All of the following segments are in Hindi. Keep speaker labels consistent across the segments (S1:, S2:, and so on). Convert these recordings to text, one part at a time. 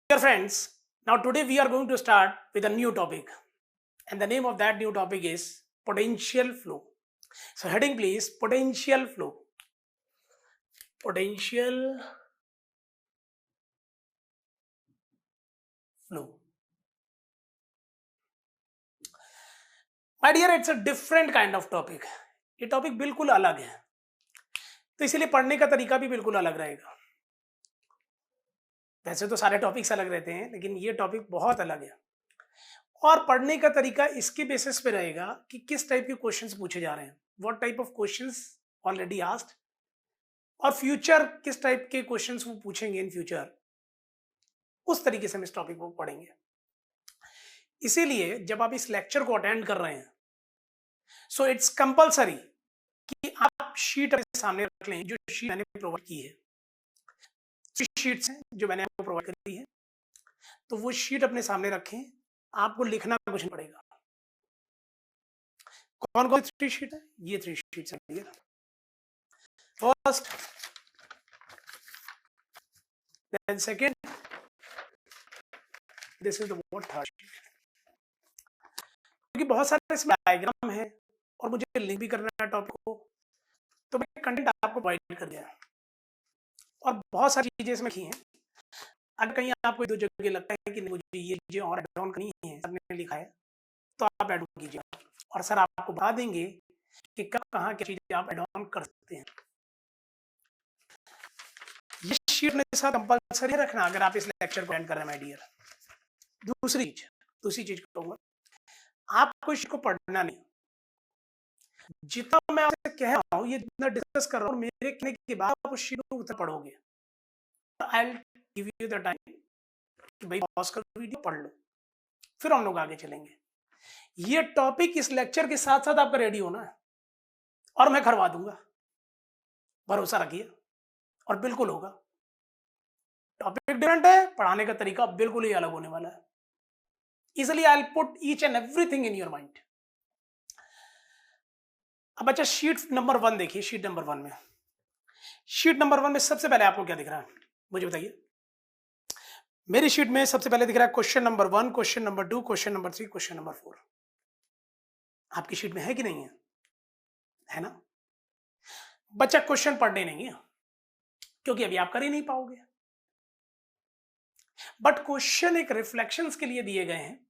S1: Dear friends, now today we are going to start with a new topic, and the name of that new topic is potential flow. So, heading please potential flow. Potential flow. My dear, it's a different kind of topic. ये टॉपिक बिल्कुल अलग है, तो इसीलिए पढ़ने का तरीका भी बिल्कुल अलग रहेगा. वैसे तो सारे टॉपिक्स अलग रहते हैं, लेकिन ये टॉपिक बहुत अलग है. और पढ़ने का तरीका इसके बेसिस पे रहेगा कि किस टाइप के क्वेश्चंस पूछे जा रहे हैं, what type of questions already asked, और फ्यूचर किस टाइप के क्वेश्चंस वो पूछेंगे इन फ्यूचर, उस तरीके से हम इस टॉपिक को पढ़ेंगे. इसीलिए जब आप इस लेक्चर को अटेंड कर रहे हैं, सो इट्स कंपलसरी कि आप शीट अपने सामने रख लें, जो शीट मैंने प्रोवाइड की है. शीट्स हैं जो मैंने आपको प्रोवाइड करी है, तो वो शीट अपने सामने रखें. आपको लिखना कुछ नहीं पड़ेगा. कौन कौन सी शीट है? ये 3 शीट्स है. First, then second, this is the what third sheet. क्योंकि बहुत सारे इसमें डायग्राम है और मुझे लिंक भी करना है टॉपिक को, तो मैं कंटेंट आपको प्रोवाइड कर दिया और बहुत सारी चीजें इसमें की हैं. अगर कहीं आपको 2 जगह लगता है कि मुझे ये चीजें और ऐड ऑन करनी है, सबने लिखा है, तो आप ऐड ऑन कीजिए और सर आपको बता देंगे कि कब कहाँ क्या चीजें आप ऐड ऑन कर सकते हैं. ये शीट मेरे साथ कंपलसरी रखना अगर आप इस लेक्चर को एंड कर रहे हैं माय डियर. दूसरी चीज कहूंगा, आपको इसको पढ़ना नहीं. जितना मैं आपसे कह रहा हूँ, ये जितना डिस्कस कर रहा हूँ, मेरे कहने के बाद आप उस शीट को उतना पढ़ोगे. I will give you the time कि भाई पॉज कर वीडियो पढ़ लो, फिर हम लोग आगे चलेंगे. ये टॉपिक इस लेक्चर के साथ साथ आपका रेडी होना है और मैं करवा दूंगा, भरोसा रखिए, और बिल्कुल होगा. टॉपिक डिफरेंट है, पढ़ाने का तरीका बिल्कुल ही अलग होने वाला है. इसलिए I will put each and everything in your mind. अब अच्छा, शीट नंबर 1 देखिए. शीट नंबर 1 में सबसे पहले आपको क्या दिख रहा है, मुझे बताइए. मेरी शीट में सबसे पहले दिख रहा है question number 1, question number 2, question number 3, question number 4. आपकी शीट में है कि नहीं है? है ना? बच्चा क्वेश्चन पढ़ने नहीं है, क्योंकि अभी आप कर ही नहीं पाओगे. बट क्वेश्चन एक रिफ्लेक्शंस के लिए दिए गए हैं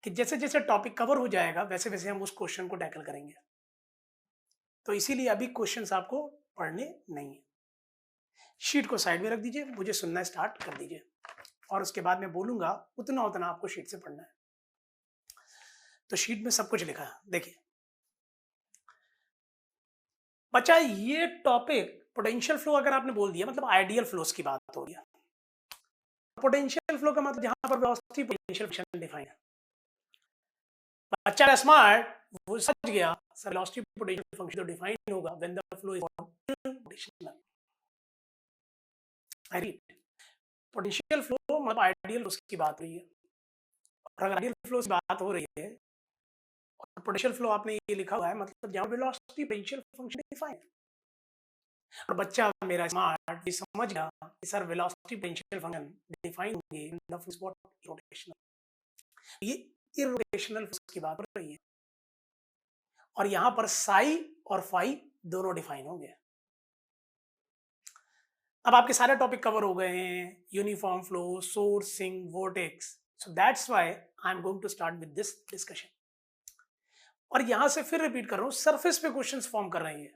S1: कि जैसे जैसे टॉपिक कवर हो जाएगा, वैसे वैसे हम उस क्वेश्चन को टैकल करेंगे. तो इसीलिए अभी क्वेश्चंस आपको पढ़ने नहीं है. शीट को साइड में रख दीजिए, मुझे सुनना स्टार्ट कर दीजिए, और उसके बाद मैं बोलूंगा उतना उतना आपको शीट से पढ़ना है. तो शीट में सब कुछ लिखा है, देखिए. बच्चा, ये टॉपिक पोटेंशियल फ्लो अगर आपने बोल दिया, मतलब आइडियल फ्लोस की बात हो रही है. पोटेंशियल फ्लो का मतलब जहां पर वेलोसिटी पोटेंशियल फंक्शन डिफाइन है. बच्चा स्मार्ट, वो समझ गया सर वेलोसिटी पोटेंशियल फंक्शन तो डिफाइन होगा when the flow is potential. I read, potential flow मतलब आइडियल फ्लो की बात हो रही है. और अगर आइडियल फ्लो की बात हो रही है और पोटेंशियल फ्लो आपने ये लिखा हुआ है, मतलब जहां वेलोसिटी पोटेंशियल फंक्शन डिफाइन. और बच्चा मेरा स्मार्ट ये समझ गया कि sir velocity potential function define होंगे इन द स्पॉट रोटेशनल. ये इरोटेशनल फोर्स की बात हो रही है, और यहां पर साई और फाई दोनों डिफाइन होंगे. अब आपके सारे टॉपिक कवर हो गए हैं, uniform flow, sourcing, vortex. So that's why I am going to start with this discussion. और यहां से फिर रिपीट कर रहा हूं, सरफेस पे क्वेश्चंस फॉर्म कर रहे हैं.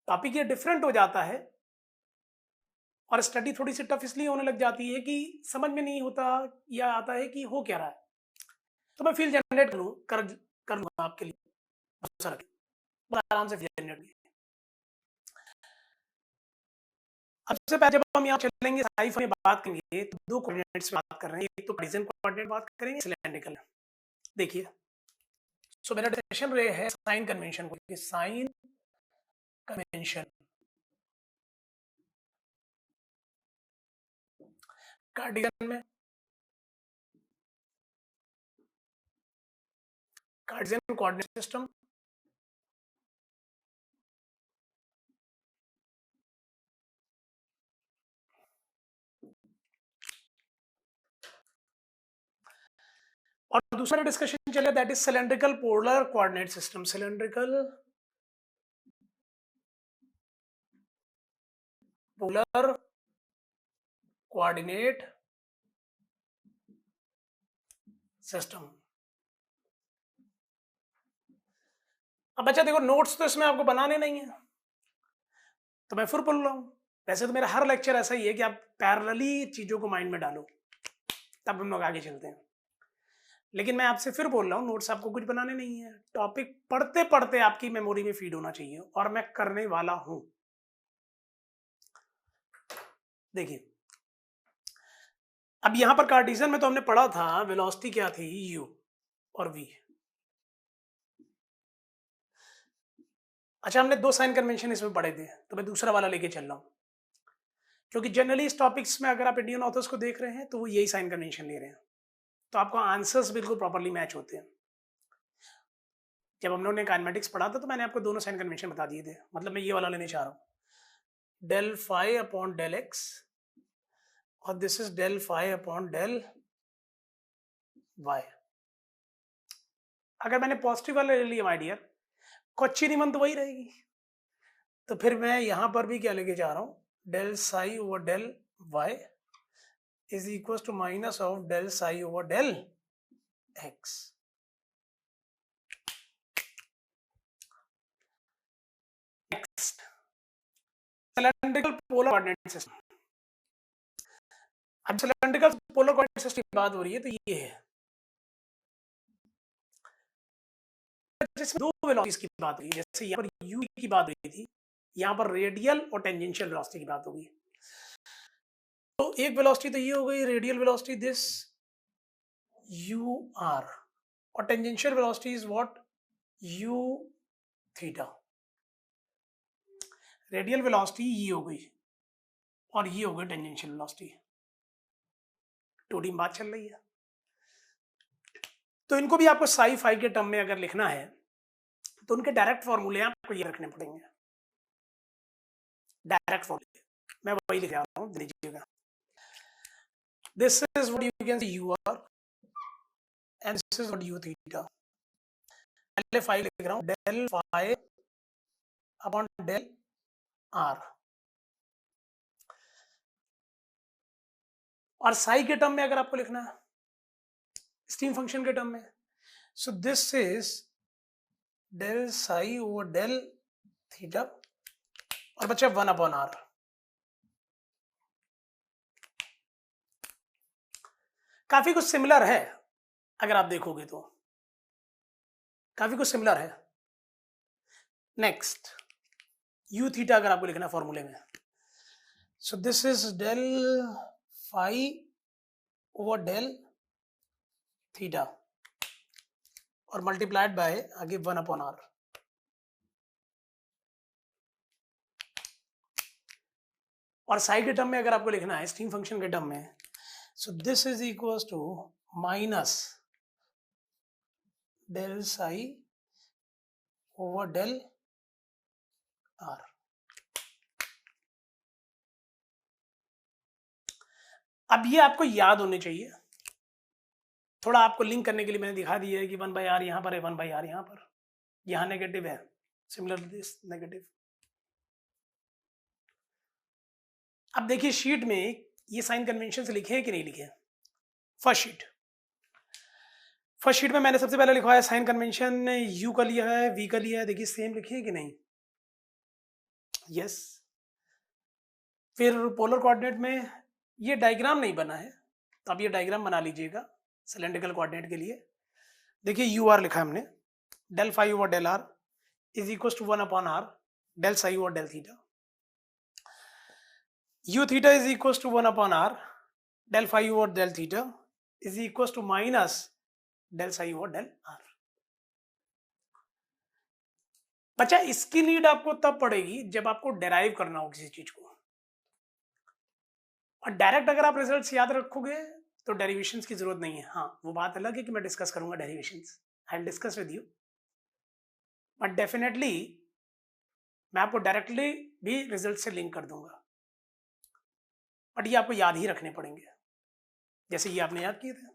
S1: टॉपिक ये डिफरेंट हो जाता है और स्टडी थोड़ी सी टफ इसलिए होने लग जाती है कि समझ में नहीं होता या आता है कि हो क्या रहा है. तो मैं फील जनरेट कर लूंगा आपके लिए, बहुत आराम से फील जनरेट. अब से पहले जब हम यहाँ चलेंगे साइफ में बात करेंगे, तो 2 कोऑर्डिनेट्स पे बात कर रहे हैं. एक तो कार्टेशियन कोऑर्डिनेट बात करेंगे, सिलेंड्रिकल. देखिए, सो मेरा डिस्कशन रे है साइन कन्वेंशन को, कि साइन कन्वेंशन कार्टेशियन में, कार्टेशियन कोऑर्डिनेट सिस्टम, और दूसरा डिस्कशन चले that is cylindrical polar coordinate system. Cylindrical polar coordinate system. अब बच्चा देखो, नोट्स तो इसमें आपको बनाने नहीं है, तो मैं फिर बोल रहा हूं, वैसे तो मेरा हर लेक्चर ऐसा ही है कि आप पैरेलली चीजों को माइंड में डालो, तब हम लोग आगे चलते हैं। लेकिन मैं आपसे फिर बोल रहा हूँ, नोट्स आपको कुछ बनाने नहीं है, टॉपिक पढ़ते पढ़ते आपकी मेमोरी में फीड होना चाहिए, और मैं करने वाला हूं। देखिए, अब यहां पर कार्टेशियन में तो हमने पढ़ा था वेलोसिटी क्या थी, u और v। अच्छा, हमने 2 साइन कन्वेंशन इसमें पढ़े थे, तो मैं दूसरा वाला लेके चल रहा हूं, क्योंकि जनरली इस टॉपिक्स में अगर आप इंडियन ऑथर्स को देख रहे हैं तो वो यही साइन कन्वेंशन ले रहे हैं, तो आपको आंसर्स बिल्कुल प्रॉपरली मैच होते हैं। जब हम लोगों ने काइनेमेटिक्स पढ़ा था तो मैंने आपको दोनों साइन कन्वेंशन बता दिए थे, मतलब मैं ये वाला लेने चाह रहा हूँ, del phi upon del X, और this is del phi upon del Y. अगर मैंने पॉजिटिव वाला ले लिया माय डियर, कच्ची निमन तो वही रहेगी, तो फिर मैं यहां पर भी क्या लेके जा रहा हूं, del psi over del y is equal to minus of del psi over del x. Next, cylindrical polar coordinate system. अब सिलेंड्रिकल पोलर कोऑर्डिनेट सिस्टम की बात हो रही है, तो ये है, जैसे दो वेलोसिटीज की बात हुई, जैसे यहाँ पर u की बात हुई थी, यहाँ पर रेडियल और टेंजेंशियल वेलोसिटी की बात होगी। तो एक वेलोसिटी तो ये हो गई radial velocity, this u r, और tangential velocity is what, u theta. Radial velocity ये हो गई और ये हो गई टेंजेंशियल वेलोसिटी। 2D में बात चल रही है, तो इनको भी आपको साई फाई के टर्म में अगर लिखना है तो उनके डायरेक्ट फॉर्मूले आपको ये रखने पड़ेंगे, डायरेक्ट फॉर्मूले मैं वही लिख रहा हूँ, लीजिएगा। This is what you can see u r and this is what u theta. पहले फाई लिख रहा हूँ, del phi upon del r, और साई के टर्म में अगर आपको लिखना है स्टीम फंक्शन के टर्म में, so this is del psi over del theta, और बच्चा 1 अपॉन r। काफी कुछ सिमिलर है, अगर आप देखोगे तो काफी कुछ सिमिलर है। नेक्स्ट, u थीटा अगर आपको लिखना है फॉर्मूले में, so this is del phi over del theta, और मल्टीप्लाइड बाय आगे 1 अपॉन r। और साई के टर्म में अगर आपको लिखना है स्टीम फंक्शन के टर्म में, so this is equal to minus del psi over del r। अब ये आपको याद होने चाहिए, थोड़ा आपको लिंक करने के लिए मैंने दिखा दिया है कि 1/r यहाँ पर है, 1/r यहाँ पर, यहाँ नेगेटिव है, सिमिलर दिस नेगेटिव। अब देखिए शीट में ये साइन कन्वेंशन से लिखे हैं कि नहीं लिखे? फर्स्ट शीट में मैंने सबसे पहले लिखवाया साइन कन्वेंशन, यू का लिया है, वी का लिया है, देखिए सेम लिखे हैं कि नहीं? यस। फिर पोलर कोऑर्डिनेट में ये डायग्राम नहीं बना है, तो आप ये डायग्राम बना लीजिएगा सिलेंड्रिकल कोऑर्डिनेट के लिए। देखिए यू आर लिखा है हमने, del phi over del r is equal to 1 upon r del psi over del theta. u theta is equals to 1 upon r del phi over del theta is equals to minus del psi over del r। बच्चा इसकी नीड आपको तब पड़ेगी जब आपको डेराइव करना हो किसी चीज को, और डायरेक्ट अगर आप रिजल्ट्स याद रखोगे तो डेरिवेशंस की जरूरत नहीं है। हाँ, वो बात अलग है कि मैं डिस्कस करूंगा derivations, I will discuss with you, but definitely मैं आपको डायरेक्टली भी रिजल्ट से लिंक कर दूंगा, बट ये आपको याद ही रखने पड़ेंगे, जैसे ये आपने याद किए थे।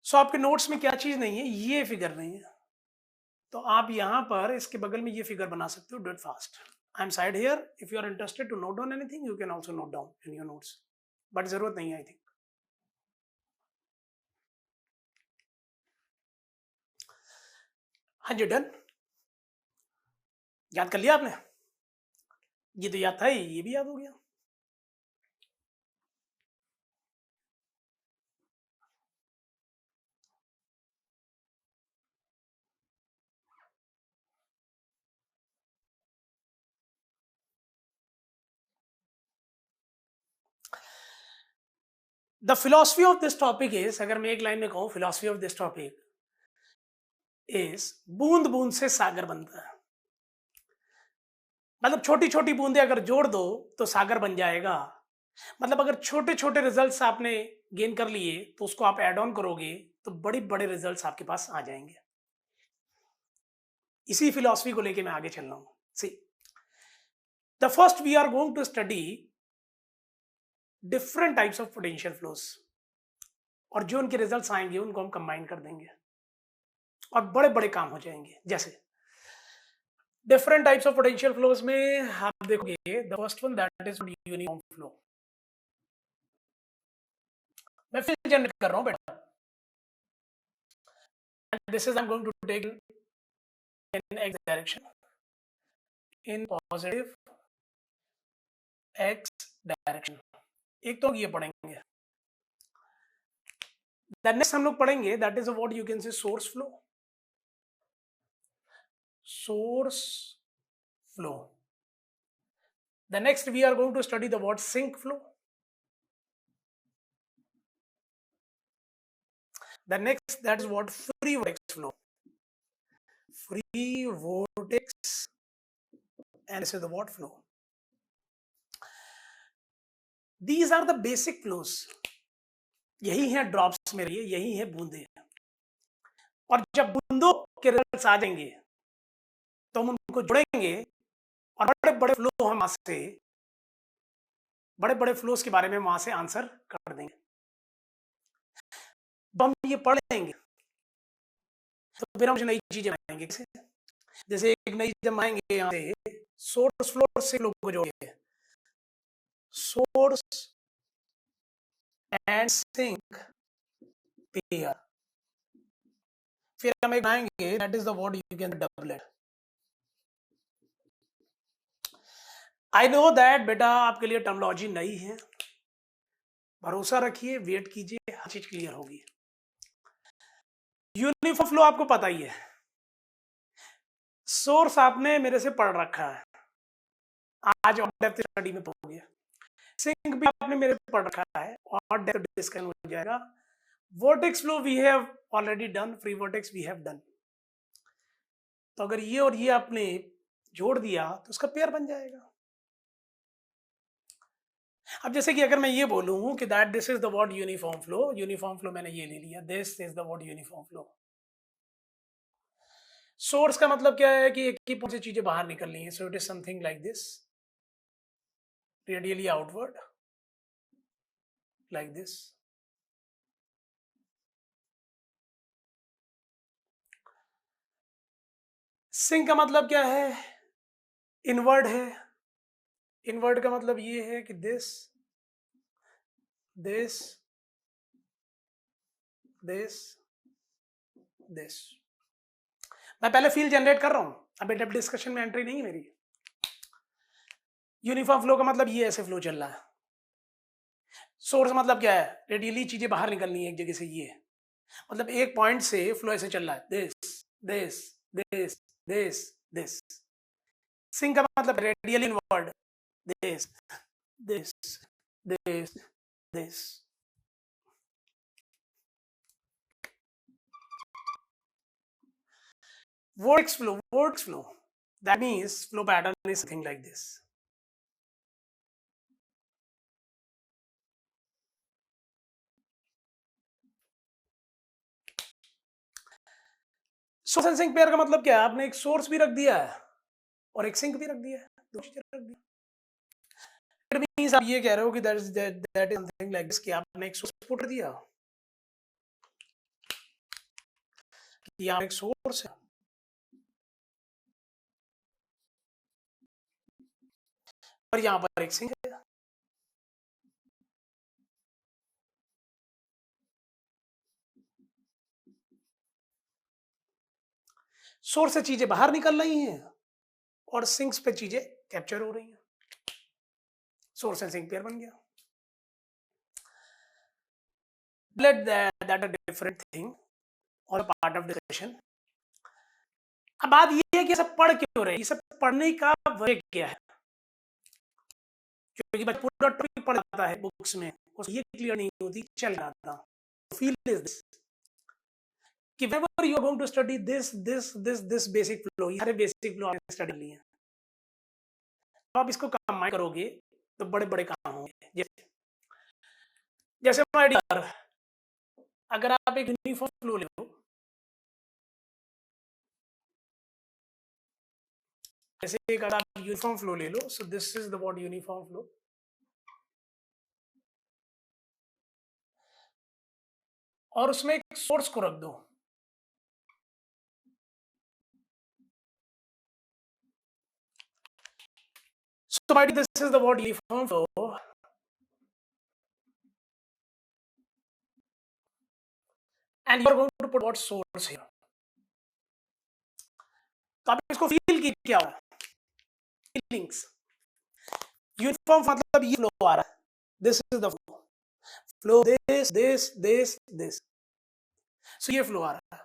S1: सो आपके नोट्स में क्या चीज नहीं है, ये फिगर नहीं है, तो आप यहां पर इसके बगल में ये फिगर बना सकते हो, do it fast. I am side here, if you are interested to note down anything you can also note down in your notes, but जरूरत नहीं है आई थिंक। हाँ जी, डन। याद कर लिया आपने? ये तो याद था ही, ये भी याद हो गया। The philosophy of this topic is, अगर मैं एक लाइन में कहूं, philosophy of this topic is, बूंद बूंद से सागर बनता है। मतलब छोटी छोटी बूंदे अगर जोड़ दो तो सागर बन जाएगा। मतलब अगर छोटे छोटे रिजल्ट्स आपने गेन कर लिए तो उसको आप ऐड ऑन करोगे तो बड़े बड़े रिजल्ट्स आपके पास आ जाएंगे। इसी फिलॉसफी को लेके मैं आगे चल रहा हूं। See, the first we are going to study different types of potential flows, और जो उनके रिजल्ट्स आएंगे उनको हम कंबाइन कर देंगे और बड़े बड़े काम हो जाएंगे। जैसे different types of potential flows में आप देखोगे, the first one that is uniform flow. मैं फिर जनरेट कर रहा हूं बेटा, and this is I'm going to take in x direction, in positive x direction। एक तो ये पढ़ेंगे, द नेक्स्ट हम लोग पढ़ेंगे that is what you can say source flow. Source flow. The next we are going to study the what sink flow. The next that is what free vortex flow। free vortex, and this is the what flow। these are the basic flows। यही है ड्रॉप्स में, यही है बूंदे। और जब बूंदों के रिजल्ट्स आ जाएंगे तो हम उनको जोड़ेंगे और बड़े बड़े फ्लो हम वहां से, बड़े बड़े फ्लोस के बारे में वहां से आंसर कर देंगे। तो हम ये पढ़ लेंगे तो फिर हम नई चीजें बनाएंगे। जैसे एक नई चीज आएंगे यहाँ से, सोर्स फ्लो से फ्लो को जोड़ेंगे, सोर्स एंड सिंक पेयर। फिर हम एक बनाएंगे that is the what you can doublet. I know that बेटा आपके लिए टर्मिनोलॉजी नई है, भरोसा रखिए, वेट कीजिए, हर चीज क्लियर होगी। यूनिफॉर्म फ्लो आपको पता ही है, सोर्स आपने मेरे से पढ़ रखा है, आज और डेप्थ स्टडी में पढ़ोगे। सिंक भी आपने मेरे से पढ़ रखा है और डेप्थ डिस्कशन हो जाएगा। vortex flow we have already done, free vortex we have done। तो अगर ये और ये आपने जोड़ दिया तो उसका पेयर बन जाएगा। अब जैसे कि अगर मैं ये बोलूं कि that this is the what uniform flow, uniform flow मैंने ये ले लिया, this is the what uniform flow. Source का मतलब क्या है कि एक ही पॉइंट से चीजें बाहर निकलनी है, so it is something like this, radially outward like this. Sink का मतलब क्या है? इनवर्ड है। इनवर्ड का मतलब ये है कि दिस दिस दिस दिस। मैं पहले फील्ड जनरेट कर रहा हूं, अभी डेप्थ डिस्कशन में एंट्री नहीं है मेरी। यूनिफॉर्म फ्लो का मतलब ये ऐसे फ्लो चल रहा है। सोर्स मतलब क्या है? रेडियली चीजें बाहर निकलनी है एक जगह से, ये मतलब एक पॉइंट से फ्लो ऐसे चल रहा है, this this this this this. Sink का मतलब radially inward, this this this this. vortex flow, that means flow pattern is something like this। Source and sink pair का मतलब क्या है? आपने एक सोर्स भी रख दिया है और एक सिंक भी रख दिया है, दो चीजें रख दी। इट मींस आप ये कह रहे हो कि that is something like this, कि आपने एक सोर्स पुट कर दिया यहाँ एक सोर्स है और यहाँ पर एक सिंक है। सोर्स से चीजें बाहर निकल रही हैं और सिंक्स पे चीजें कैप्चर हो रही हैं। सोर्स एंड सिंक पेयर बन गया। Let that a different thing or a part of discussion. अब बात ये है कि सब पढ़ क्यों रहे, ये सब पढ़ने का वजह क्या है? क्योंकि बच्चा पूरा टॉपिक पढ़ जाता है बुक्स में, उसको ये क्लियर नहीं होती चल रहा था। फील इज दिस कि whenever you are going to study this basic flow, ये सारे बेसिक फ्लो आपने स्टडी लिए हैं, तो आप इसको कंबाइन करोगे तो बड़े बड़े काम होंगे। जैसे माय डियर, अगर आप एक यूनिफॉर्म फ्लो ले लो, जैसे अगर आप यूनिफॉर्म फ्लो ले लो, so this is the what uniform flow, और उसमें एक सोर्स को रख दो। So my dear, this is the what uniform flow, and you are going to put what source here. तो आप इसको फील की क्या हो रहा है? फीलिंग्स। यूनिफॉर्म मतलब ये फ्लो आ रहा है, this is the flow, this, so ये फ्लो आ रहा है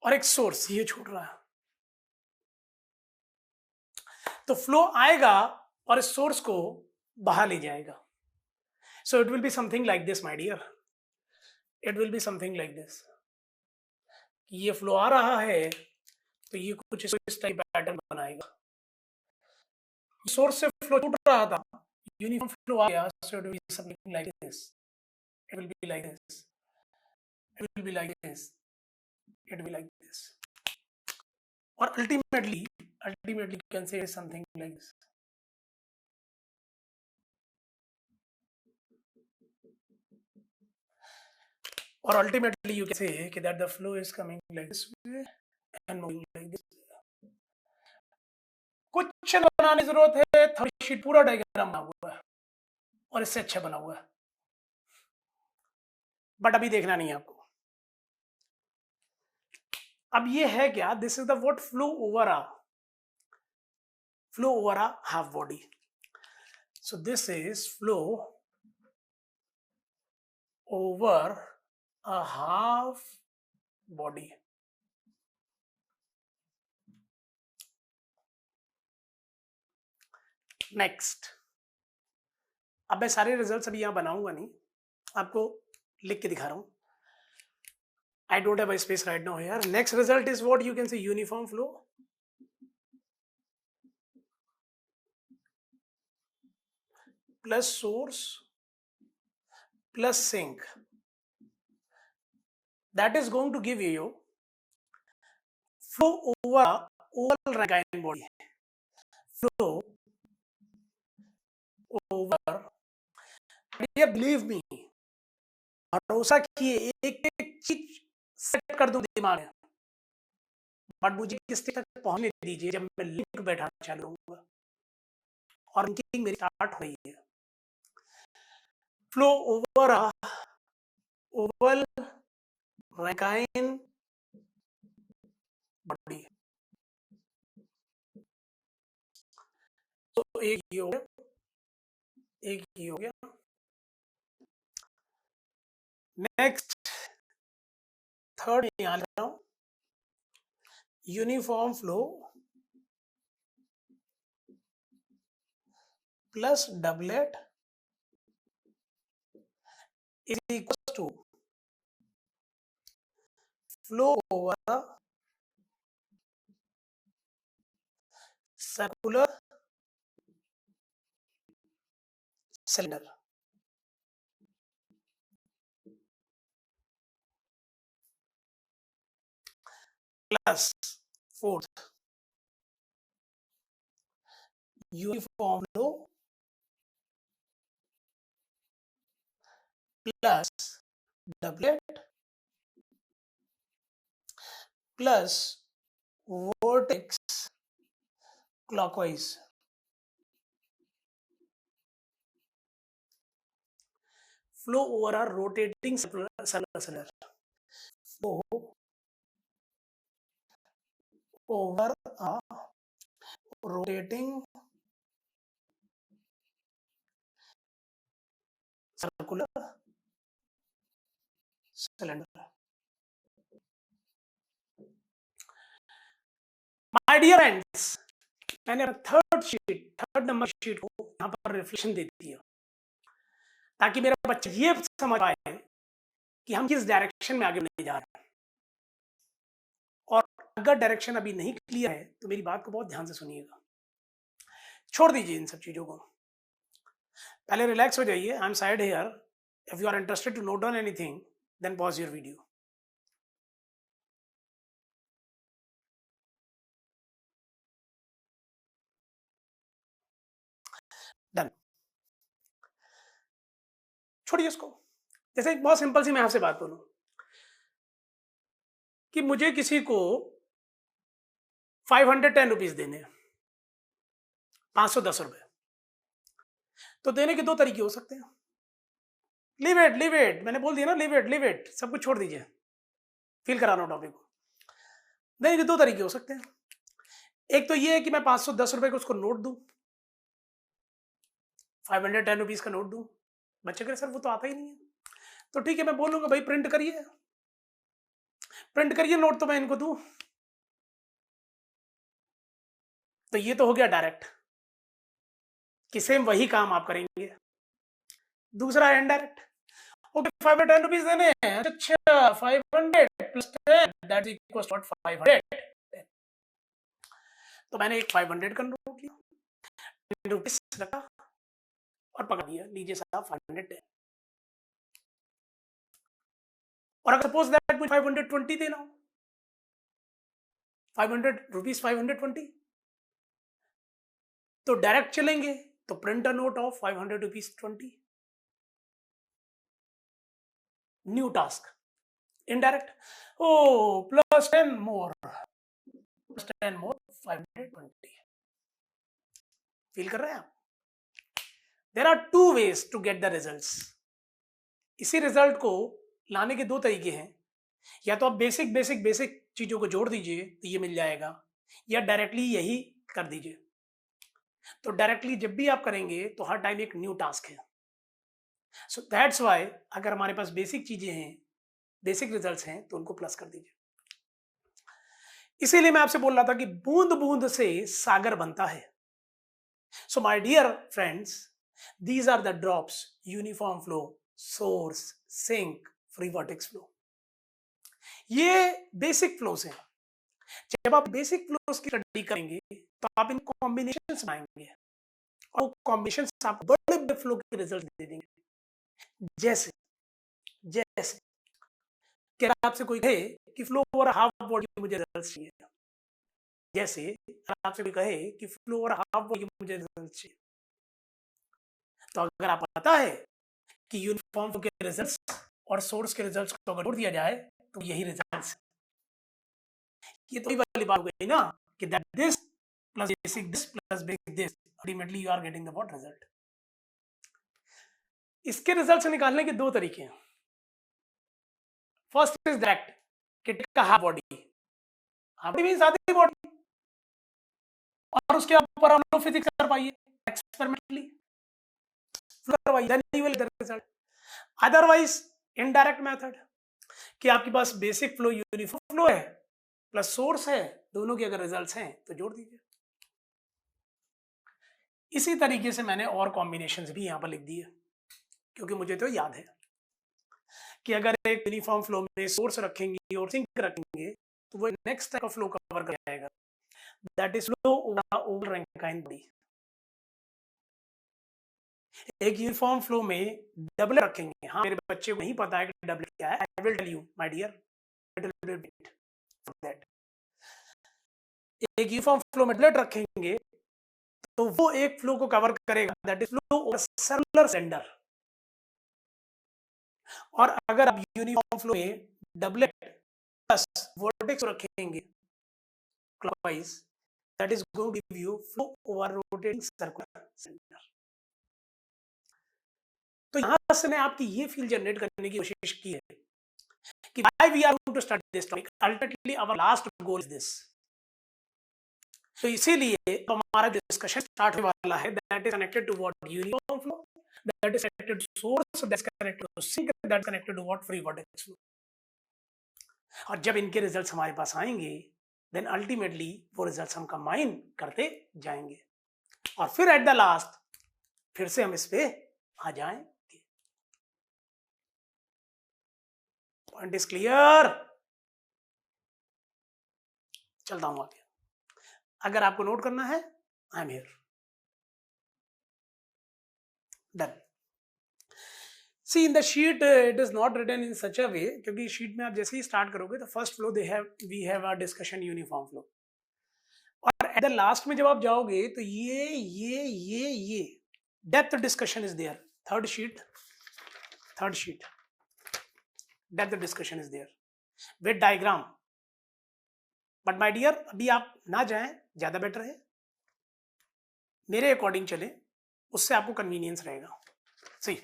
S1: और एक सोर्स ये छूट रहा है, तो फ्लो आएगा और इस सोर्स को बाहर ले जाएगा। So it will be something like this my dear, it will be something like this. ये फ्लो आ रहा है तो ये कुछ इस टाइप पैटर्न बनाएगा। सोर्स से फ्लो छूट रहा था, यूनिफॉर्म फ्लो आ गया, so it will be something like this, it will be like this, it will be like this, it will be like this, or ultimately you can say something like this. Or ultimately you can say that the flow is coming like this way and moving like this. कुछ बनाने की जरूरत है, थर्ड शीट पूरा डायग्राम बना हुआ है और इससे अच्छा बना हुआ है, बट अभी देखना नहीं है आपको। अब ये है क्या, this is the what flow over a half body. So this is flow over a half body. Next, अब मैं सारे रिजल्ट्स अभी यहां बनाऊंगा नहीं, आपको लिख के दिखा रहा हूं। I don't have a space right now here. Next result is what you can say uniform flow plus source plus sink. That is going to give you flow over oval Rankine body. Flow over, dear believe me, भरोसा किए एक एक चीज सेट कर दूं दिमाग में, बट मुझे किस तक पहुंचने दीजिए जब मैं लिंक बैठाना चालू करूंगा और लिंकिंग मेरी स्टार्ट हो रही है। Flow over Oval Rankine body, तो एक ये हो गया, एक ये हो गया। नेक्स्ट थर्ड यहां ले रहा हूं, uniform flow plus doublet is equals to flow over a circular cylinder. Plus fourth, uniform flow plus doublet plus vortex clockwise. Flow over a rotating circular, flow over a rotating circular cylinder। My dear friends, मैंने थर्ड नंबर शीट को यहाँ पर रिफ्लेक्शन दे दिया ताकि मेरा बच्चा ये समझ पाए कि हम किस डायरेक्शन में आगे बढ़ने जा रहे हैं। और अगर डायरेक्शन अभी नहीं क्लियर है तो मेरी बात को बहुत ध्यान से सुनिएगा, छोड़ दीजिए इन सब चीजों को, पहले रिलैक्स हो जाइए। I am side here, if you are interested to note down anything then pause your video. Done, छोड़िए इसको। जैसे एक बहुत सिंपल सी मैं आपसे बात बोलूं कि मुझे किसी को 510 रुपीज देने हैं, 510 रुपए, तो देने के दो तरीके हो सकते हैं। लीव इट, मैंने बोल दिया ना, लीव इट, सब कुछ छोड़ दीजिए, फील करा रहा हूं टॉपिक को। देने के दो तरीके हो सकते हैं। एक तो ये है कि मैं 510 रुपए को उसको नोट दूं, 510 रुपीज का नोट दूं। बच्चे कह रहे सर वो तो आता ही नहीं है, तो ठीक है मैं बोलूंगा भाई प्रिंट करिए नोट, तो मैं इनको दूं। तो ये तो हो गया डायरेक्ट कि सेम वही काम आप करेंगे। दूसरा है इनडायरेक्ट, ओके 510 रुपीज देने हैं, अच्छा 500 प्लस 10 दैट इक्वल्स टू 500। तो मैंने एक 500 का नोट लिया, 10 रुपीज रखा और पकड़ दिया, लीजिए साहब 510। और अगर सपोज दैट मुझे 520 देना हो, 500 रुपीज 520, तो डायरेक्ट चलेंगे तो print a note of 500 rupees 20। New task, indirect, oh plus 10 more 520। Feel कर रहे हैं आप? There are two ways to get the results. इसी रिजल्ट को लाने के दो तरीके हैं, या तो आप बेसिक चीजों को जोड़ दीजिए तो ये मिल जाएगा, या डायरेक्टली यही कर दीजिए। तो डायरेक्टली जब भी आप करेंगे तो हर टाइम एक न्यू टास्क है। सो दैट्स व्हाई अगर हमारे पास बेसिक चीजें हैं, बेसिक रिजल्ट्स हैं, तो उनको प्लस कर दीजिए। इसीलिए मैं आपसे बोल रहा था कि बूंद बूंद से सागर बनता है। So my dear friends, these are the drops, uniform flow, source, sink, free vortex flow. ये बेसिक फ्लोस हैं। जब आप बेसिक फ्लोस की स्टडी करेंगे तो आप इन कॉम्बिनेशंस बनाएंगे और वो कॉम्बिनेशंस आपको बड़े बड़े फ्लो के रिजल्ट दे देंगे। जैसे जैसे क्या आपसे कोई कहे कि फ्लो ओवर हाफ बॉडी मुझे रिजल्ट चाहिए, जैसे आपसे कोई कहे कि फ्लो ओवर हाफ बॉडी मुझे रिजल्ट चाहिए, तो अगर आप पता है कि यूनिफॉर्म फ्लो के रिजल्ट्स और सोर्स के रिजल्ट्स को अगर जोड़ दिया जाए तो यही रिजल्ट्स। ये तो वाली बात हो गई ना कि that this plus basic this ultimately you are getting the what result. इसके रिजल्ट से निकालने के दो तरीके हैं। फर्स्ट इज डायरेक्ट, किट का half body, half body means आधी बॉडी, और उसके ऊपर हम लोग फिजिक्स कर पाइए एक्सपेरिमेंटली करवाइए, then you will get the result. Otherwise indirect method कि आपके पास बेसिक फ्लो यूनिफॉर्म फ्लो है प्लस सोर्स है, दोनों के अगर रिजल्ट्स हैं तो जोड़ दीजिए। इसी तरीके से मैंने और कॉम्बिनेशंस भी यहां पर लिख दिए, क्योंकि मुझे तो याद है कि अगर एक यूनिफॉर्म फ्लो में सोर्स रखेंगे और सिंक रखेंगे तो वो नेक्स्ट टाइप का फ्लो कवर कर जाएगा, that is flow over Rankine body. एक यूनिफॉर्म फ्लो में डबलेट रखेंगे, हाँ मेरे बच्चे को नहीं पता है कि डबलेट क्या है, I will tell you my dear little bit for that. एक यूनिफॉर्म फ्लो में डबलेट रखेंगे तो वो एक फ्लो को कवर करेगा, that is flow over circular cylinder. और अगर आप यूनिफॉर्म फ्लो में डबलेट प्लस वर्टेक्स रखेंगे clockwise, that is going to give you flow over rotating circular centre. तो यहां से मैं आपकी ये फील जनरेट करने की कोशिश की है कि why we are going to study this topic, ultimately our last goal is this. तो इसीलिए तो हमारा डिस्कशन स्टार्ट होने वाला है, that is connected to what uniform flow, that is connected to source, that's connected to sink, that's connected to what free vortex flow. और जब इनके रिजल्ट्स हमारे पास आएंगे देन अल्टीमेटली वो रिजल्ट्स हम कंबाइन करते जाएंगे और फिर एट द लास्ट फिर से हम इस पे आ जाएंगे। Point is clear? चलता हूं आगे। अगर आपको नोट करना है I am here. Done. See in the sheet it is not written in such a way, क्योंकि शीट में आप जैसे ही स्टार्ट करोगे तो first flow we have a discussion uniform flow, और एट द लास्ट में जब आप जाओगे तो ये depth discussion is there. Third sheet depth discussion is there with diagram. But my dear अभी आप ना जाएं, ज्यादा बेटर है, मेरे अकॉर्डिंग चले, उससे आपको कन्वीनियंस रहेगा। See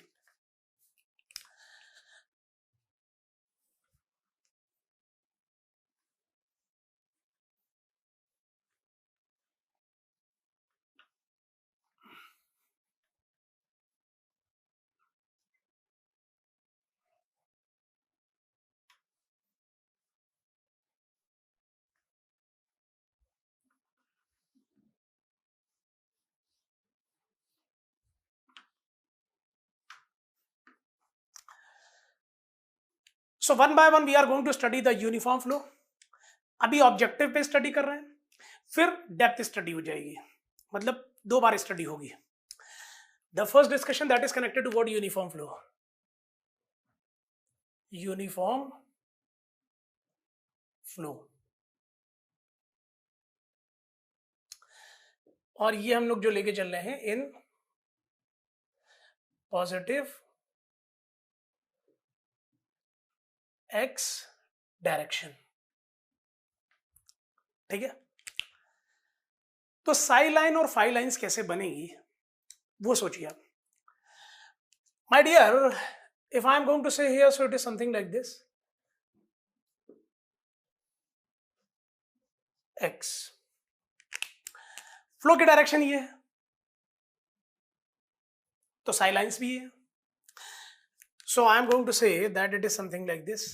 S1: so one by one we are going to study the uniform flow. अभी ऑब्जेक्टिव पे स्टडी कर रहे हैं, फिर डेप्थ स्टडी हो जाएगी, मतलब 2 बार स्टडी होगी। The first discussion that is connected to what uniform flow, uniform flow, और ये हम लोग जो लेके चल रहे हैं इन पॉजिटिव एक्स डायरेक्शन, ठीक है। तो साई लाइन और फाई लाइंस कैसे बनेगी वो सोचिए आप। My dear if I am going to say here, so it is something like this, X flow की डायरेक्शन ये है, तो साई लाइंस भी है। So I am going to say that it is something like this,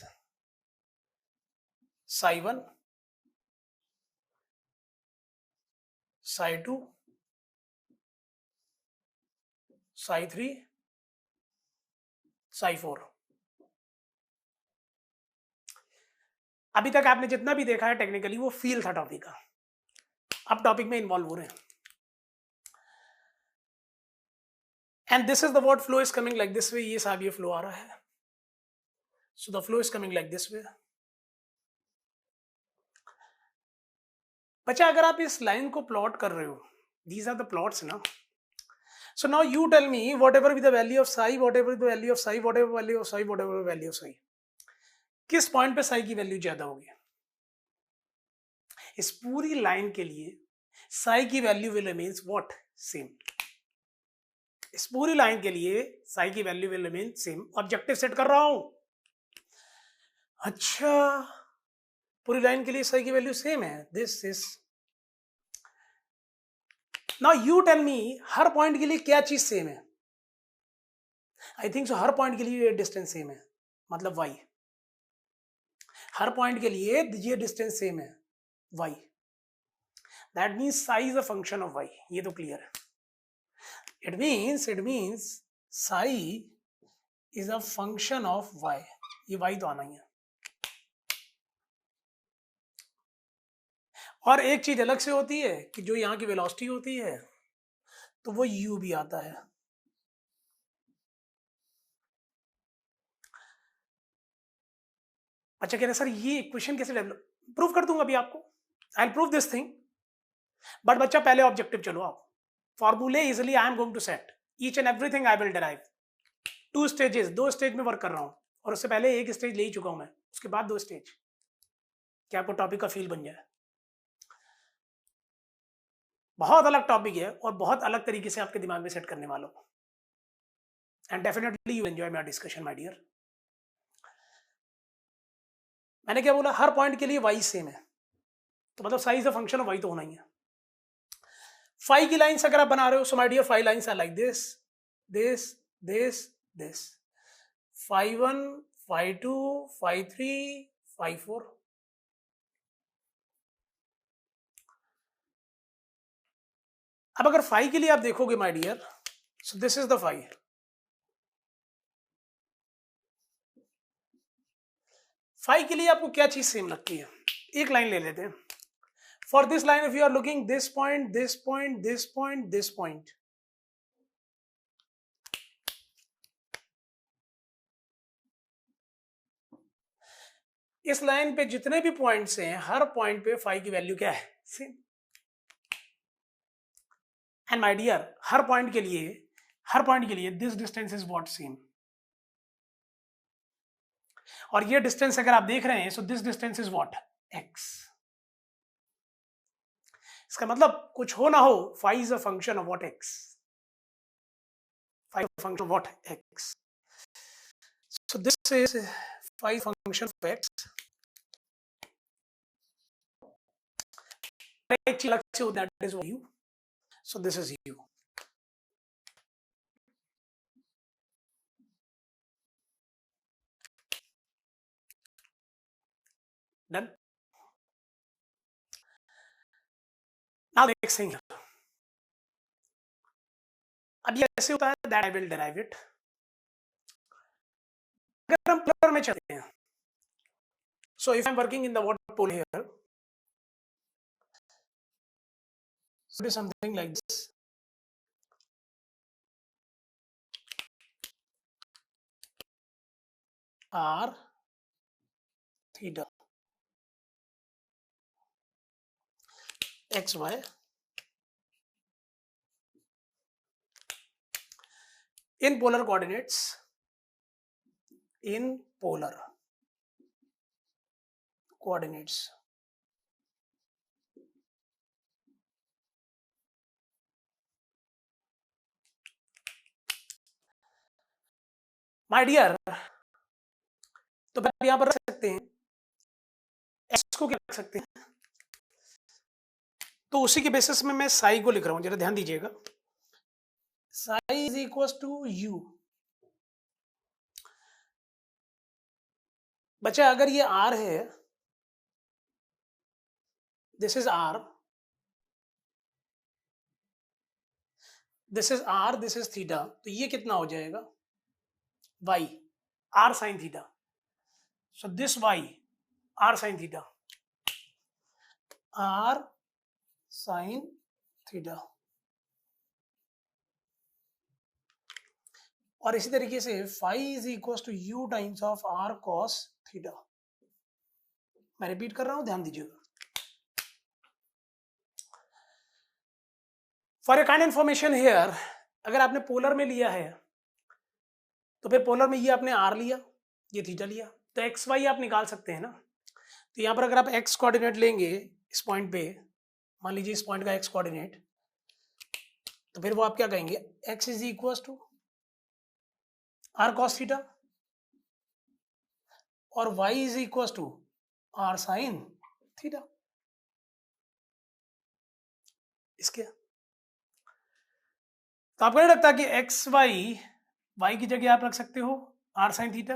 S1: psi 1, psi 2, psi 3, psi 4। अभी तक आपने जितना भी देखा है टेक्निकली वो फील था टॉपिक का, अब टॉपिक में इन्वॉल्व हो रहे हैं। And this is the word flow is coming like this वे, ये साहब ये फ्लो आ रहा है, so the flow is coming like this वे। बच्चा अगर आप इस लाइन को प्लॉट कर रहे हो, दीज आर द प्लॉट्स ना, so now you tell me whatever with the value of psi, whatever the value of psi, whatever value of psi, whatever value of psi, किस पॉइंट पे साई की वैल्यू ज्यादा होगी? इस पूरी लाइन के लिए साई की value will remains what? Same. इस पूरी लाइन के लिए साई की value will remain same. Objective set कर रहा हूं, अच्छा पूरी लाइन के लिए साई की वैल्यू सेम है, this is. Now you tell me हर पॉइंट के लिए क्या चीज सेम है? I think so her point के लिए डिस्टेंस सेम है, मतलब y। हर पॉइंट के लिए ये डिस्टेंस सेम है y, that means Sai is a function of y, ये तो क्लियर है। it means psi is a function of y, ये y तो आना ही है। और एक चीज अलग से होती है कि जो यहाँ की वेलोसिटी होती है तो वो u भी आता है। अच्छा कह रहे सर ये इक्वेशन कैसे डेवलप, प्रूव कर दूंगा अभी आपको, I will prove this thing, but बच्चा पहले ऑब्जेक्टिव चलो आप। फॉर्मूले easily I am going to set, each and everything I will derive. 2 stages, 2 stage में वर्क कर रहा हूं, और उससे पहले एक स्टेज ले ही चुका हूं मैं, उसके बाद 2 स्टेज। कि आपको टॉपिक का फील बन जाए। बहुत अलग टॉपिक है और बहुत अलग तरीके से आपके दिमाग में सेट करने वाला हूं, and definitely you enjoy my discussion my dear. मैंने क्या बोला, हर पॉइंट के लिए वाई सेम है, तो मतलब psi is the function of y तो होना ही है। फाइव की लाइंस अगर आप बना रहे हो, so my dear five lines are like this this this this, 5 1 5 2 5 3 5 4। अब अगर फाइव के लिए आप देखोगे my dear, so this is the five. Five के लिए आपको क्या चीज सेम लगती है, एक लाइन ले लेते हैं। For this line if you are looking this point this point this point this point, इस लाइन पे जितने भी पॉइंट्स हैं, हर पॉइंट पे फाइव की वैल्यू क्या है, सेम। एंड माय डियर हर पॉइंट के लिए this distance is what, same. और ये डिस्टेंस अगर आप देख रहे हैं, so this distance is what, x. इसका मतलब कुछ हो ना हो, five is a function of what, x. Five function of what, x. So this is five function of x. एक चीज अलग से, that is u, so this is u. Done. Now next thing, अब ये ऐसे होता है, that I will derive it. अगर हम पोलर में चलते हैं, so if I am working in the water pole here, so it is something like this, r theta x y in polar coordinates, in polar coordinates. My dear, तो आप यहां पर रख सकते हैं, x को क्या रख सकते हैं, तो उसी के बेसिस में मैं साई को लिख रहा हूं, जरा ध्यान दीजिएगा। Psi is equal to u. बच्चा अगर ये r है, this is r, this is r, this is theta, तो ये कितना हो जाएगा, y, r sin theta. So this y, r sin theta, r sin theta. और इसी तरीके से five is equal to u times of r cos theta. मैं रिपीट कर रहा हूं, ध्यान दीजिएगा। For a kind information here, अगर आपने पोलर में लिया है, तो फिर पोलर में ये आपने आर लिया, ये थीटा लिया, तो एक्स वाई आप निकाल सकते हैं ना। तो यहाँ पर अगर आप एक्स कोऑर्डिनेट लेंगे इस पॉइंट पे, मान लीजिए इस पॉइंट का एक्स कोऑर्डिनेट, तो फिर वो आप क्या कहेंगे, x is equal to are cos theta, और y is equal to r sine theta. इसके तो आपको नहीं लगता कि एक्स वाई, वाई की जगह आप रख सकते हो आर साइन थीटा,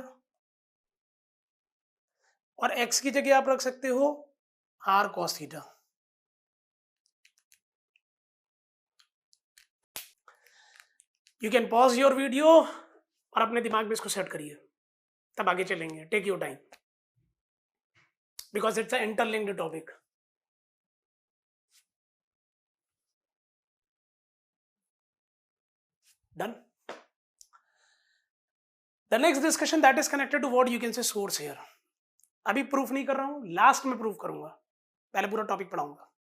S1: और x की जगह आप रख सकते हो R cos theta. You can pause your video और अपने दिमाग में इसको सेट करिए, तब आगे चलेंगे। Take your time, because it's a interlinked topic. Done. The next discussion that is connected to what you can say source here. अभी प्रूफ नहीं कर रहा हूं, लास्ट में प्रूफ करूंगा, पहले पूरा टॉपिक पढ़ाऊंगा।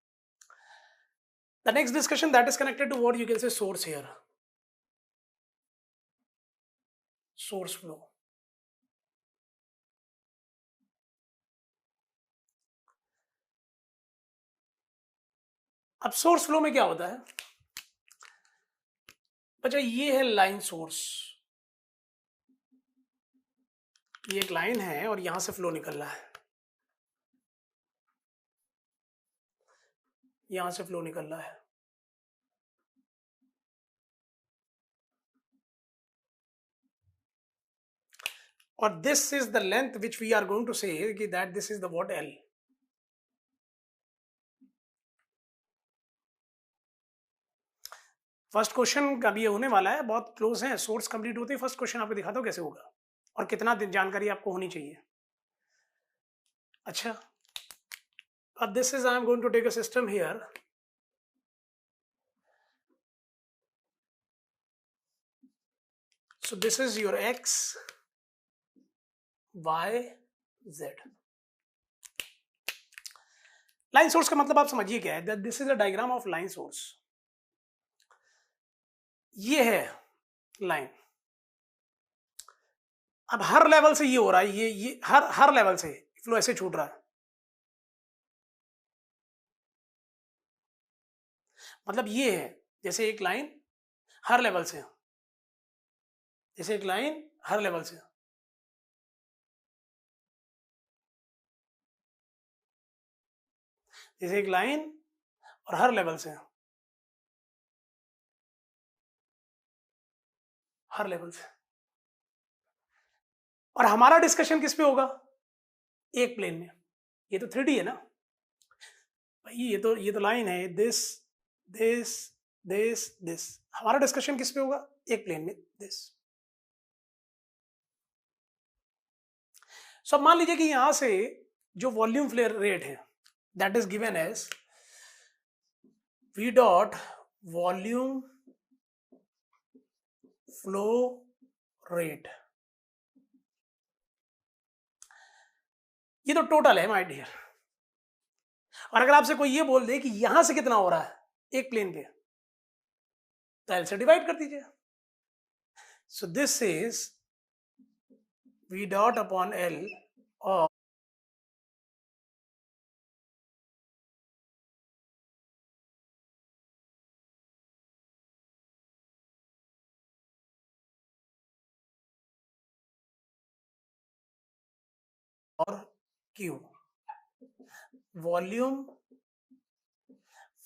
S1: The next discussion that is connected to what you can say source here, source flow. अब सोर्स फ्लो में क्या होता है बच्चा, ये है लाइन सोर्स, ये एक लाइन है और यहां से फ्लो निकल रहा है, यहां से फ्लो निकल रहा है। और this is the length which we are going to say कि that this is the what L. First question का भी ये होने वाला है, बहुत क्लोज है, सोर्स कंप्लीट होते ही फर्स्ट क्वेश्चन आपको दिखाता हूं कैसे होगा और कितना जानकारी आपको होनी चाहिए। अच्छा, अब this is I am going to take a system here, so this is your x y z। Line source का मतलब आप समझिए क्या है, this is a diagram of line source. ये है लाइन, अब हर लेवल से ये हो रहा है, ये हर लेवल से फ्लो ऐसे छूट रहा है, मतलब ये है जैसे एक लाइन हर लेवल से, जैसे एक लाइन हर लेवल से, जैसे एक लाइन और हर लेवल से, हर लेवल से। और हमारा डिस्कशन किस पे होगा, एक प्लेन में। ये तो 3D है ना भाई, ये तो लाइन है, दिस दिस दिस दिस। हमारा डिस्कशन किस पे होगा, एक प्लेन में, दिस। सो मान लीजिए कि यहां से जो वॉल्यूम फ्लेयर रेट है that is given as v dot volume flow rate. ये तो टोटल है माय डियर, और अगर आपसे कोई ये बोल दे कि यहां से कितना हो रहा है एक प्लेन पे, तो एल से डिवाइड कर दीजिए। So this is v dot upon L और Q, volume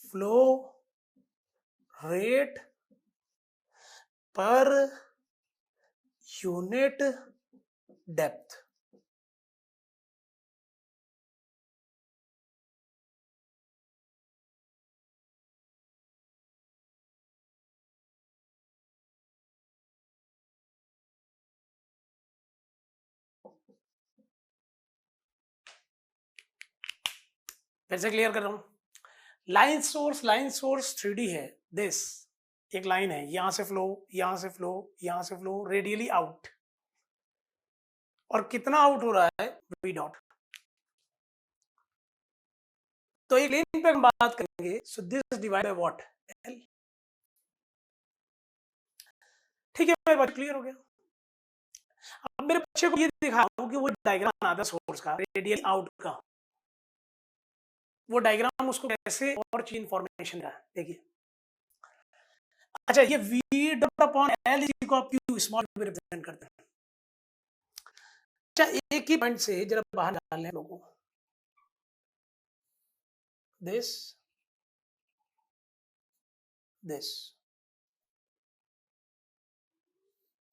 S1: flow rate per unit depth. फिर से क्लियर कर रहा हूं, लाइन सोर्स 3D है, दिस एक लाइन है, यहां से फ्लो, यहां से फ्लो, यहां से फ्लो रेडियली आउट, और कितना आउट हो रहा है v डॉट। तो एक प्लेन पे हम बात करेंगे, so this divide by what, L. ठीक है, मेरी बात क्लियर हो गया। अब मेरे बच्चे को ये दिखाऊं कि वो डायग्राम बना था सोर्स का रेडियल आउट का, वो डायग्राम उसको कैसे और चीज इंफॉर्मेशन है, देखिए। अच्छा, ये v डॉट अपॉन एल इसी को आप क्यू स्मॉल में रिप्रेजेंट करते हैं। अच्छा, एक ही पॉइंट से जरा बाहर निकाल लें लोगों, this this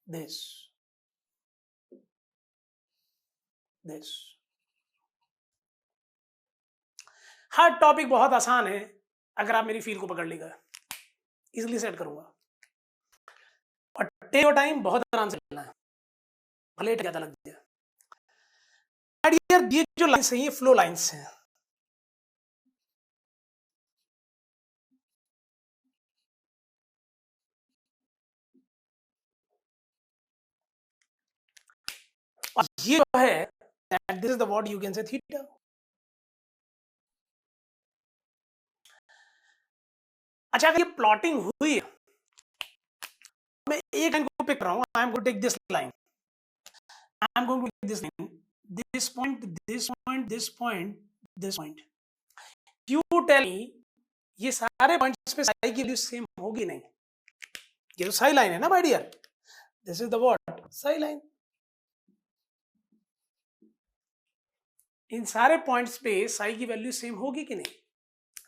S1: this this. Her topic बहुत आसान है अगर आप मेरी फील को पकड़ लेगा, इजिली सेट करूंगा, और टेक योर टाइम, बहुत आराम से चलना है, भले ज्यादा लग जाए। ये जो लाइन्स हैं ये फ्लो लाइन्स हैं, और ये जो है this is the what you can से थीटा। अच्छा, अगर ये प्लॉटिंग हुई है, मैं एक लाइन को पिक कर रहा हूं, I am going to take this line, I am going to take this line, this point, this point, this point, this point. You tell me ये सारे पॉइंट्स पे साई की वैल्यू सेम होगी नहीं, ये तो साई लाइन है ना my dear, this is the what, psi line. इन सारे पॉइंट्स पे साई की वैल्यू सेम होगी कि नहीं,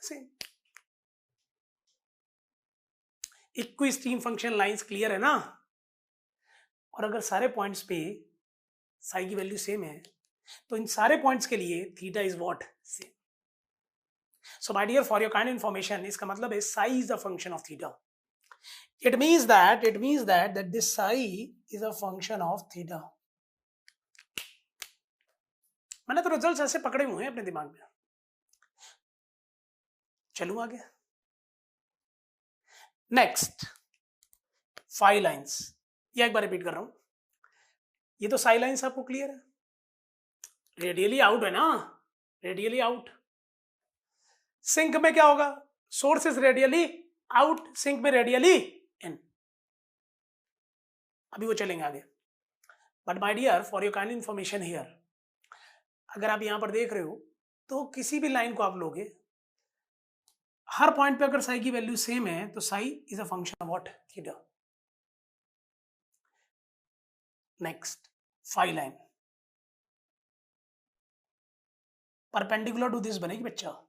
S1: same. Equi stream function lines clear है ना, और अगर सारे पॉइंट्स पे साई की वैल्यू सेम है तो इन सारे पॉइंट्स के लिए theta is what, same. So my dear, for your kind information, इसका मतलब है psi is a function of theta. It means that this psi is a function of theta. मैंने तो रिजल्ट्स ऐसे पकड़े हुए हैं अपने दिमाग में। चलूं आगे। Next, phi lines. ये एक बार रिपीट कर रहा हूं, ये तो साई लाइंस आपको क्लियर है, रेडियली आउट है ना, रेडियली आउट। सिंक में क्या होगा, source is radially out, sink में रेडियली इन। अभी वो चलेंगे आगे। But my dear, for your kind information here, अगर आप यहां पर देख रहे हो तो किसी भी लाइन को आप लोगे, हर पॉइंट पे अगर साई की वैल्यू सेम है तो psi is a function of what, theta. Next, phi line perpendicular to this बनेगी बच्चा।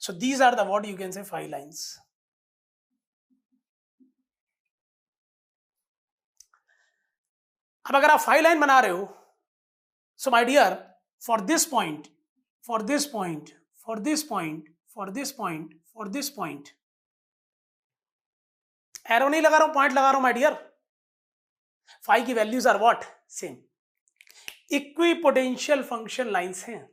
S1: So these are the what you can say phi lines. अब अगर आप फाई लाइन बना रहे हो, so my dear, for this point, for this point, for this point, for this point, for this point, arrow नहीं लगा रहा हूं, पॉइंट लगा रहा हूं माय डियर, फाई की values are what, same. Equipotential function lines हैं।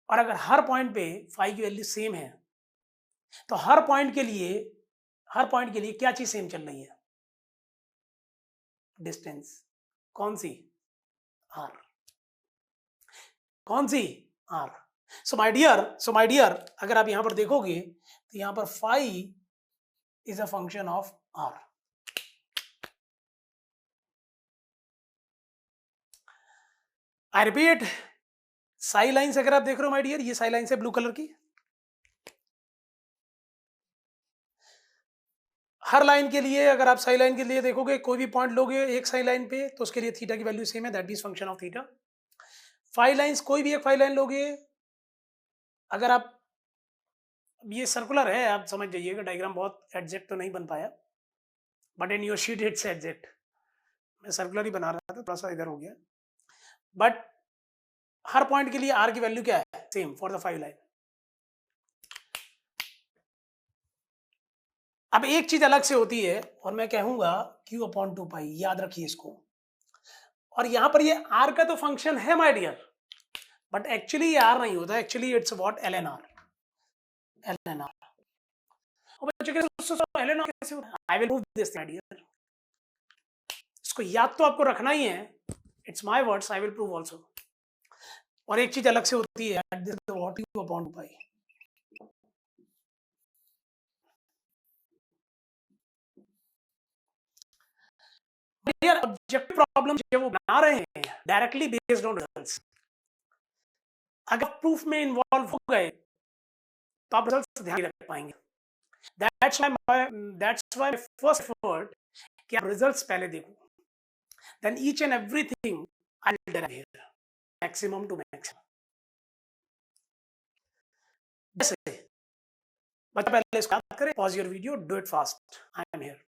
S1: और अगर हर पॉइंट पे फाई की वैल्यू सेम है तो हर पॉइंट के लिए क्या चीज सेम चल रही है, डिस्टेंस। कौन सी, आर। कौन सी, आर। सो माय डियर, अगर आप यहां पर देखोगे तो यहां पर phi is a function of R. I repeat, psi lines अगर आप देख रहे हो माय डियर, ये साई लाइंस है ब्लू कलर की, हर लाइन के लिए अगर आप साई लाइन के लिए देखोगे, कोई भी पॉइंट लोगे एक साई लाइन पे तो उसके लिए थीटा की वैल्यू सेम है, that is function of theta. Phi lines, कोई भी एक फाई लाइन लोगे, अगर आप, ये सर्कुलर है, आप समझ जाइएगा, डायग्राम बहुत एग्जैक्ट तो नहीं बन पाया, but in your sheet it's exact. मैं सर्कुलर ही बना रहा था, थोड़ा सा इधर हो गया, बट हर पॉइंट के लिए आर की वैल्यू क्या है, same for the five line. अब एक चीज अलग से होती है, और मैं कहूंगा Q/2 पाई, याद रखिए इसको। और यहां पर ये आर का तो फंक्शन है माय डियर, बट एक्चुअली ये आर नहीं होता, actually it's what, LNR। LNR, LNR कैसे होता है, I will prove this my dear. इसको याद तो आपको रखना ही है, it's my words, I will prove also. और एक चीज अलग से होती है, दिस इज व्हाट Q/2 पाई। यार ऑब्जेक्टिव प्रॉब्लम जो वो बना रहे हैं डायरेक्टली बेस्ड ऑन रिजल्ट्स, अगर प्रूफ में इन्वॉल्व हो गए तो आप रिजल्ट्स ध्यान रख पाएंगे। दैट्स व्हाई फर्स्ट एफर्ट कि आप रिजल्ट्स पहले देखो, then each and everything I will derive here, maximum to maximum. जैसे बच्चा पहले इसको याद करें, pause your video, do it fast, I am here.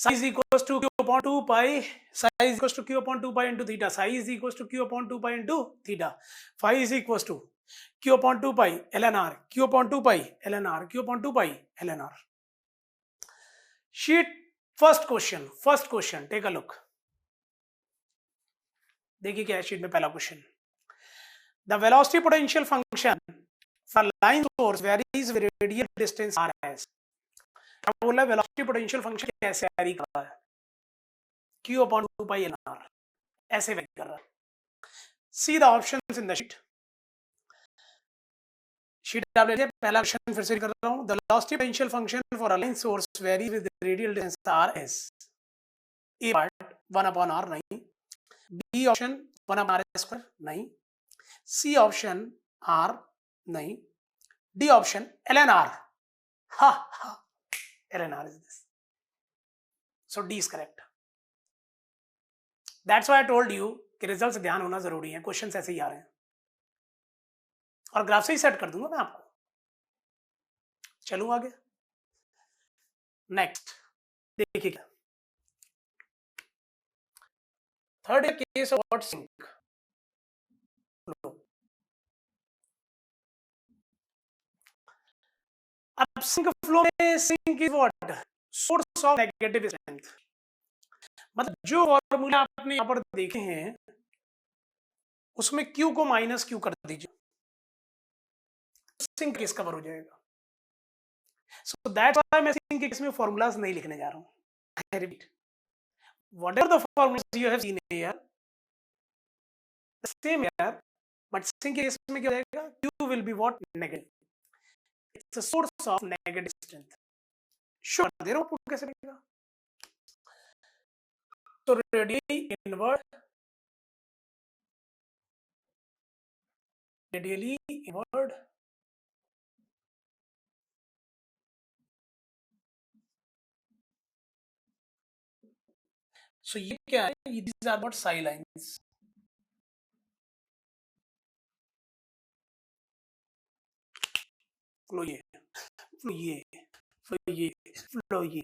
S1: psi is equals to Q/2 pi, psi is equals to Q/2 pi into theta, psi is equals to Q/2 pi into theta, phi is equals to Q/2 pi ln r, Q/2 pi ln r, Q/2 pi ln r. Sheet first question, take a look. देखिए क्या है शीट में पहला question, the velocity potential function for line source varies with radial distance r as. अब बोला वेलोसिटी पोटेंशियल फंक्शन कैसे वैरी कर रहा है, q upon 2 pi n r ऐसे वैरी कर रहा है. See the options in the sheet. Sheet आप लीजिए. पहला क्वेश्चन फिर से कर रहा हूँ. The velocity potential function for a line source vary with radial distance r s. A part 1 upon r नहीं. B option 1 upon r square नहीं. सी ऑप्शन r नहीं. D option ln r. हा हा, ln r is this. So D is correct. That's why I told you कि रिजल्ट से ध्यान होना जरूरी है. क्वेश्चन ऐसे ही आ रहे हैं और ग्राफ से ही सेट कर दूंगा मैं आपको. चलूं आगे. नेक्स्ट देखिए क्या. Third case of what sink. अब सिंक फ्लो में sink is what source of negative strength. मतलब जो फॉर्मूला आपने यहां पर देखे हैं उसमें Q को माइनस Q कर दीजिए, सिंक केस कवर हो जाएगा. सो दैट्स व्हाई मैं सिंक केस में फॉर्मूलाज नहीं लिखने जा रहा हूं. I repeat, whatever the formulas you have seen here, the same here, but sink case में क्या रहेगा? Q will be what? Negative. It's a source of negative strength. Sure, दे रहा हूँ आपको कैसे लगेगा. So radially inward, radially inward. So ये क्या है? These are what psi lines. Flow ये, flow ये, flow ये, flow ये.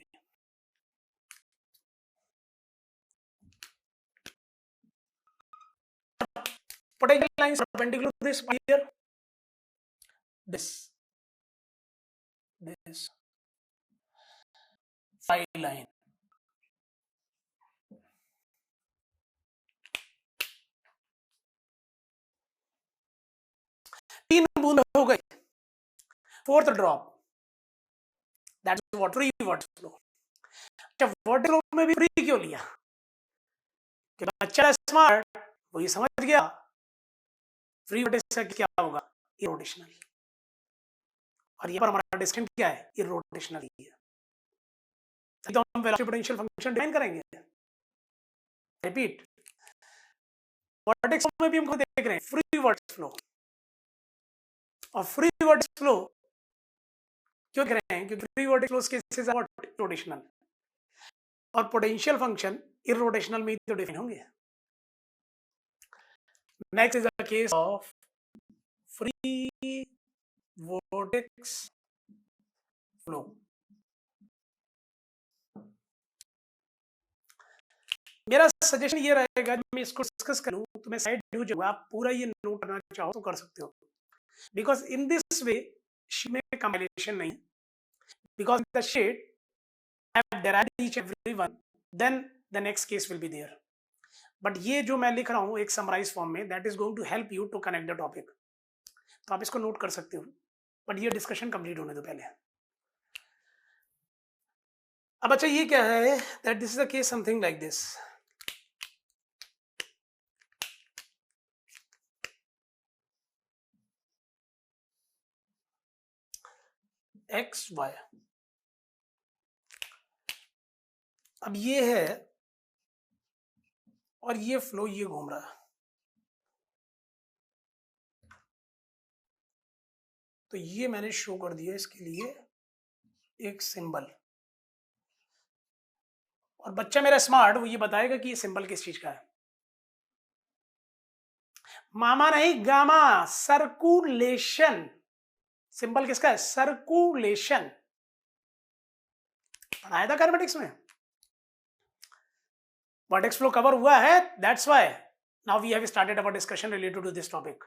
S1: Potential lines perpendicular to this here. This psi line. तीन बूंद हो गई. Fourth drop. That's what free water flow. अच्छा, वाटर फ्लो में भी फ्री क्यों लिया? कि बच्चा स्मार्ट, वो ये समझ गया फ्री वाटर से क्या होगा? इरोटेशनल. और यहाँ पर हमारा डिस्टेंस क्या है? इरोटेशनल ही है. तो हम वेलोसिटी पोटेंशियल फंक्शन डिफाइन करेंगे. रिपीट, वर्टेक्स में भी हमको देख रहे हैं फ्री वर्टेक्स फ्लो. और फ्री वर्टेक्स फ्लो क्यों देख रहे हैं? क्योंकि free vortex flow cases are rotational और पोटेंशियल फंक्शन इरोटेशनल में तो डिफाइन होंगे. Next is the case of free vortex flow. मेरा सजेशन ये रहेगा, मैं इसको डिस्कस करूं तो मैं साइड व्यू जो आप पूरा ये नोट करना चाहो तो कर सकते हो. बिकॉज इन दिस वे में कंपाइलेशन नहीं. Because the shed I have derived each every one, then the next case will be there. But ये जो मैं लिख रहा हूँ एक समराइज फॉर्म में, that is going to help you to connect the topic. तो आप इसको नोट कर सकते हो, बट ये डिस्कशन कंप्लीट होने दो पहले. अब अच्छा ये क्या है? That this is the case something like this. X Y. अब ये है और ये फ्लो ये घूम रहा है. तो ये मैंने शो कर दिया इसके लिए एक सिंबल. और बच्चा मेरा स्मार्ट, वो ये बताएगा कि ये सिंबल किस चीज का है. मामा नहीं, गामा. सर्कुलेशन. सिंबल किसका है? सर्कुलेशन. पढ़ाया था काइनेमेटिक्स में. वर्टेक्स फ्लो कवर हुआ है. That's why now we have started our discussion related to this topic.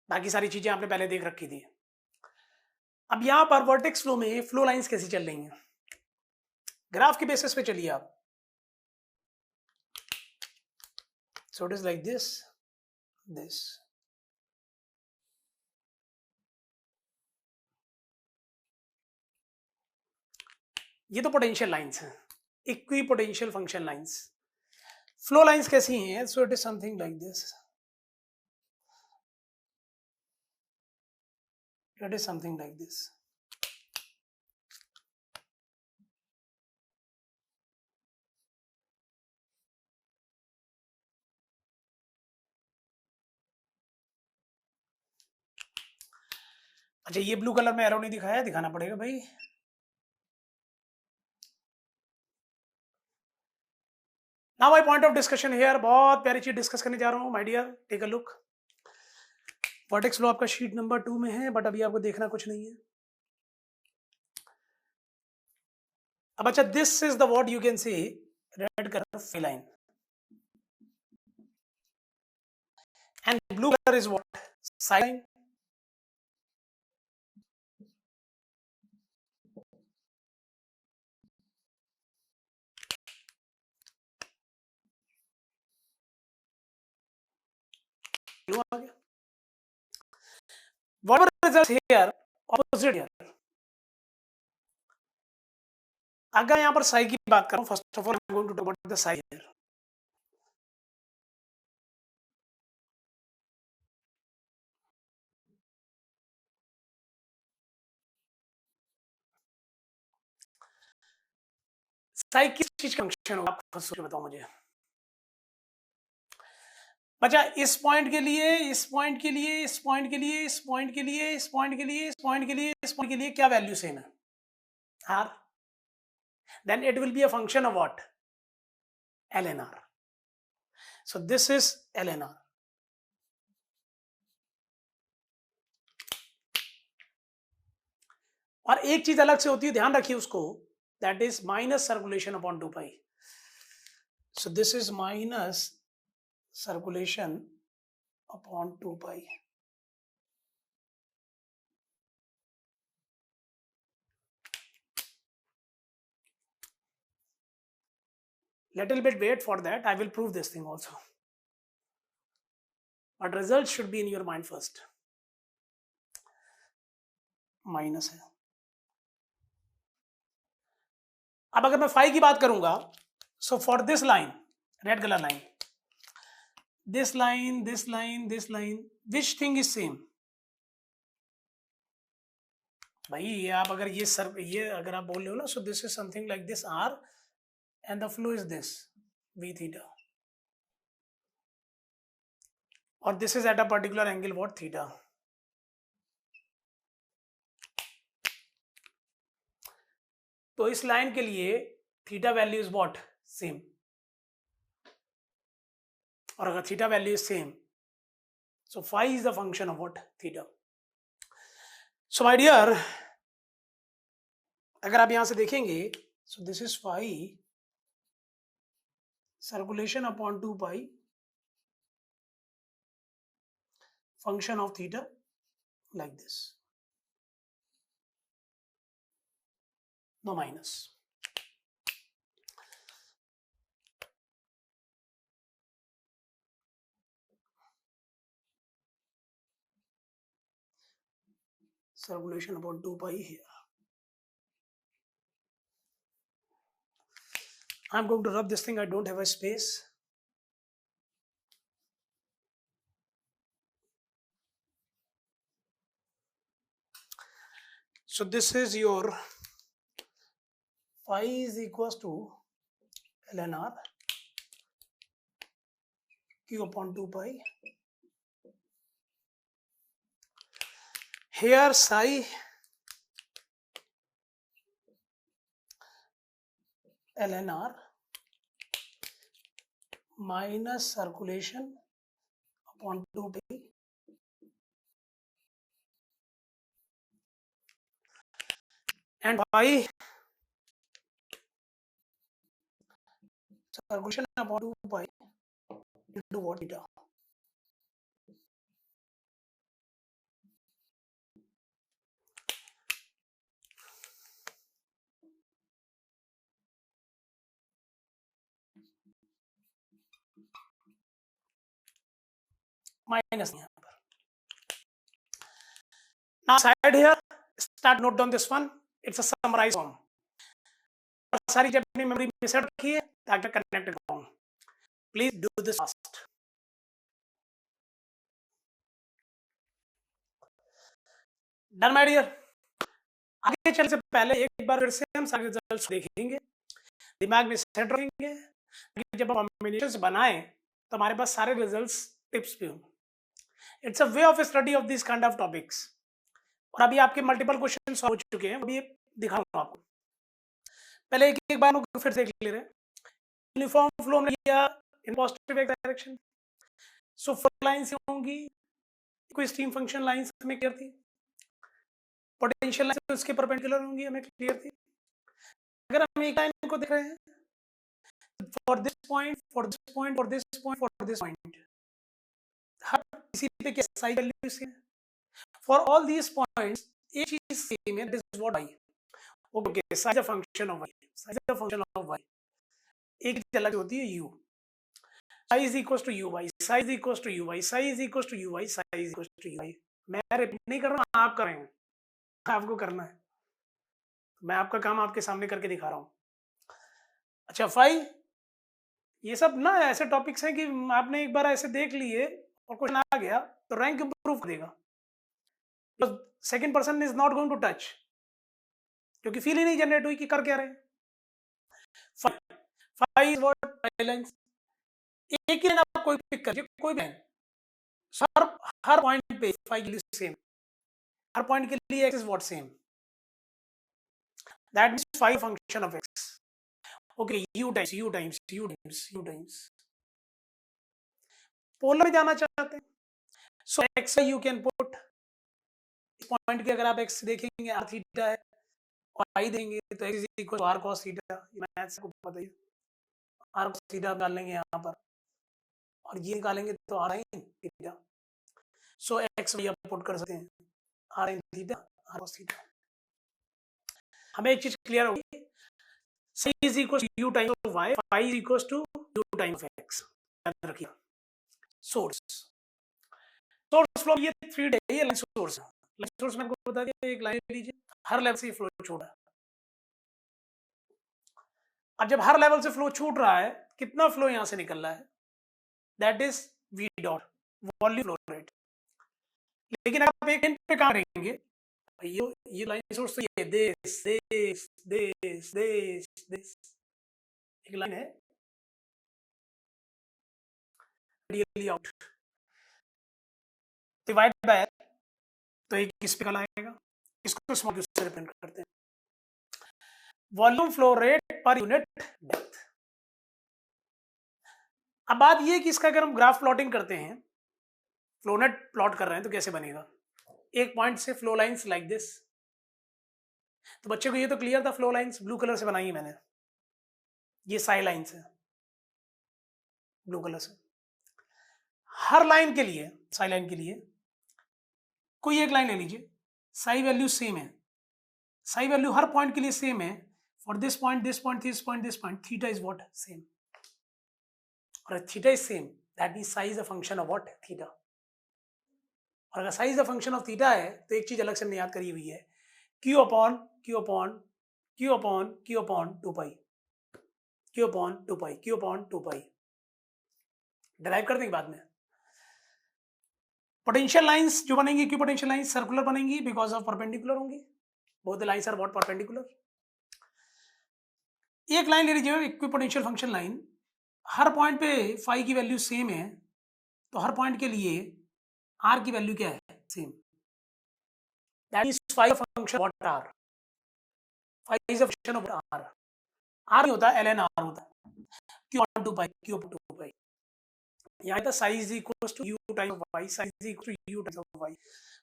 S1: बाकी सारी चीजें आपने पहले देख रखी थी. अब यहां पर वर्टेक्स फ्लो में फ्लो लाइंस कैसी चल रही हैं? ग्राफ के बेसिस पे चलिए आप. सो it is like this, this, ये तो पोटेंशियल लाइंस हैं, equi potential function lines. Flow lines कैसी हैं? सो it is something like this. It is something like this. अच्छा, ये ब्लू कलर में एरो नहीं दिखाया, दिखाना पड़ेगा भाई. Now my point of discussion here, बहुत प्यारी चीज डिस्कस करने जा रहा हूँ my dear. Take a look. Vortex flow आपका शीट नंबर 2 में है, बट अभी आपको देखना कुछ नहीं है. अब अच्छा, this is the what you can see red colour phi line and blue colour is what psi line. Blue आ गया. Whatever results here, opposite here. अगर यहाँ पर साई की बात करूं, first of all I am going to talk about the psi here. Psi किस चीज का फंक्शन होगा, आप खुद सोच बताओ मुझे. बच्चा, इस पॉइंट के लिए, इस पॉइंट के लिए, इस पॉइंट के लिए, इस पॉइंट के लिए, इस पॉइंट के लिए, इस पॉइंट के लिए, इस पॉइंट के लिए क्या वैल्यू सेम है? R. Then it will be a function of what? LNR. So this is LNR. और एक चीज अलग से होती है, ध्यान रखिए उसको. That is minus circulation upon 2 pi. So this is minus circulation upon 2 pi. Little bit wait for that. I will prove this thing also. But results should be in your mind first. Minus है. अब अगर मैं फाई की बात करूंगा, so for this line, red colour line, this line, this line, this line, which thing is same? भाई ये आप अगर ये अगर आप बोल रहे हो ना, so this is something like this R and the flow is this V theta, और this is at a particular angle what? Theta. तो इस लाइन के लिए theta value is what? Same. और अगर theta value is same, so phi is the function of what? Theta. So my dear, अगर आप यहां से देखेंगे, so this is phi circulation upon 2 pi function of theta like this. No minus. Circulation upon 2 pi here. I'm going to rub this thing. I don't have a space. So this is your phi is equals to lnr q upon 2 pi. Here psi lnr minus circulation upon 2 pi and phi circulation upon 2 pi into what? Theta. Minus यहाँ पर. Now side here, start note down this one. It's a summarized form. और सारी चीजें अपनी मेमोरी में सेट रखिए ताकि कनेक्ट कर पाऊं। Please do this fast. Done my dear. आगे चलने से पहले एक बार फिर से हम सारे रिजल्ट्स देखेंगे, दिमाग में सेट रखेंगे, जब हम कॉम्बिनेशंस बनाएं तो हमारे पास सारे रिजल्ट्स टिप्स भी हों। It's a way of study of this kind of topics. और अभी आपके मल्टीपल क्वेश्चन सॉल्व हो चुके हैं, अभी दिखाऊंगा आपको। पहले एक एक बार फिर से देख ले रहे हैं। यूनिफॉर्म फ्लो में लिया in positive direction, so flow lines होंगी, कोई स्ट्रीम फंक्शन लाइंस हमें क्लियर थी, पोटेंशियल लाइंस उसके परपेंडिकुलर होंगी, हमें क्लियर थी। अगर हम एक लाइन को देख रहे हैं, for this point, for this point, for this point, for this point, हर किसी पे क्या psi value same. For all these points एक चीज सेम है, this is what I. Okay, psi a function of y, psi a function of y, एक चीज अलग होती है u, psi equals to uy, psi equals to uy, psi equals to uy, psi equals to uy। मैं रिपीट नहीं कर रहा हूं, आप कर रहे हैं, आपको करना है, मैं आपका काम आपके सामने करके दिखा रहा हूं। अच्छा फाइव, ये सब ना ऐसे टॉपिक्स हैं कि आपने एक बार ऐसे देख लिए और क्वेश्चन आ गया तो रैंक इंप्रूव कर देगा। तो second person is not going to touch, क्योंकि फील ही नहीं जनरेट हुई कि कर क्या रहे हैं। फाइव वर्ड लाइंस, एक ही लाइन आप कोई पिक करिए, कोई भी लाइन, हर पॉइंट पे फाइव वैल्यू सेम, हर पॉइंट के लिए x is what same, that means five function of x. Okay, u times u times u times u times, polar में जाना चाहते हैं, सो एक्स यू कैन पुट, इस पॉइंट के अगर आप एक्स देखेंगे आर थीटा है और आई देंगे तो X equal to are cos theta, maths को पता ही, आर कॉस थीटा डाल लेंगे यहाँ पर और ये निकालेंगे तो R sin theta, so X ये पुट कर सकते हैं, R sin theta, R cos theta. हमें एक चीज क्लियर होगी, c is equal to u times of y, phi is equal to u times of x, याद रखिए। सोर्स, सोर्स फ्लो, ये 3D है, ये लाइन सोर्स है। लाइन सोर्स में आपको बता दिया, एक लाइन लीजिए, हर लेवल से फ्लो छूट रहा है। अब जब हर लेवल से फ्लो छूट रहा है, कितना फ्लो यहां से निकल रहा है, that is v dot, volume flow rate. लेकिन आप एक एंड पे काम करेंगे, ये लाइन सोर्स तो ये this this this this this, एक लाइन है रियली आउट, डिवाइड बाय, तो एक किस पे कल आएगा, इसको स्मॉल से रिप्रेजेंट करते हैं, volume flow rate per unit depth. अब बात ये कि इसका अगर हम ग्राफ प्लॉटिंग करते हैं, फ्लोनेट प्लॉट कर रहे हैं तो कैसे बनेगा, एक पॉइंट से फ्लो लाइंस लाइक दिस। तो बच्चे को ये तो क्लियर था, फ्लो लाइंस ब्लू कलर से बनाई है मैंने, ये साई लाइंस है ब्लू कलर से। हर लाइन के लिए, साई लाइन के लिए कोई एक लाइन ले लीजिए, साई वैल्यू सेम है, साई वैल्यू हर पॉइंट के लिए सेम है, for this point, this point, this point, this point, theta is what same, और theta is same, that means psi is a function of what theta. और अगर psi is a function of theta है तो एक चीज अलग से हमने याद करी हुई है, Q upon Q upon Q upon Q upon 2 pi, Q upon 2 pi, Q upon 2 pi, derive कर देंगे बाद में। पोटेंशियल लाइंस जो बनेंगी, क्यू पोटेंशियल लाइंस सर्कुलर बनेंगी बिकॉज ऑफ परपेंडिकुलर होंगी, both the lines are what perpendicular. एक लाइन ले लीजिए, इक्विपोटेंशियल फंक्शन लाइन, हर पॉइंट पे फाई की वैल्यू सेम है, तो हर पॉइंट के लिए आर की वैल्यू क्या है, same, that is phi function what R, phi is a function of R, R नहीं होता ln r होता है, Q on 2 pi, Q on 2 pi, यहाँ था psi's equals to u times y, psi's equals to u times y,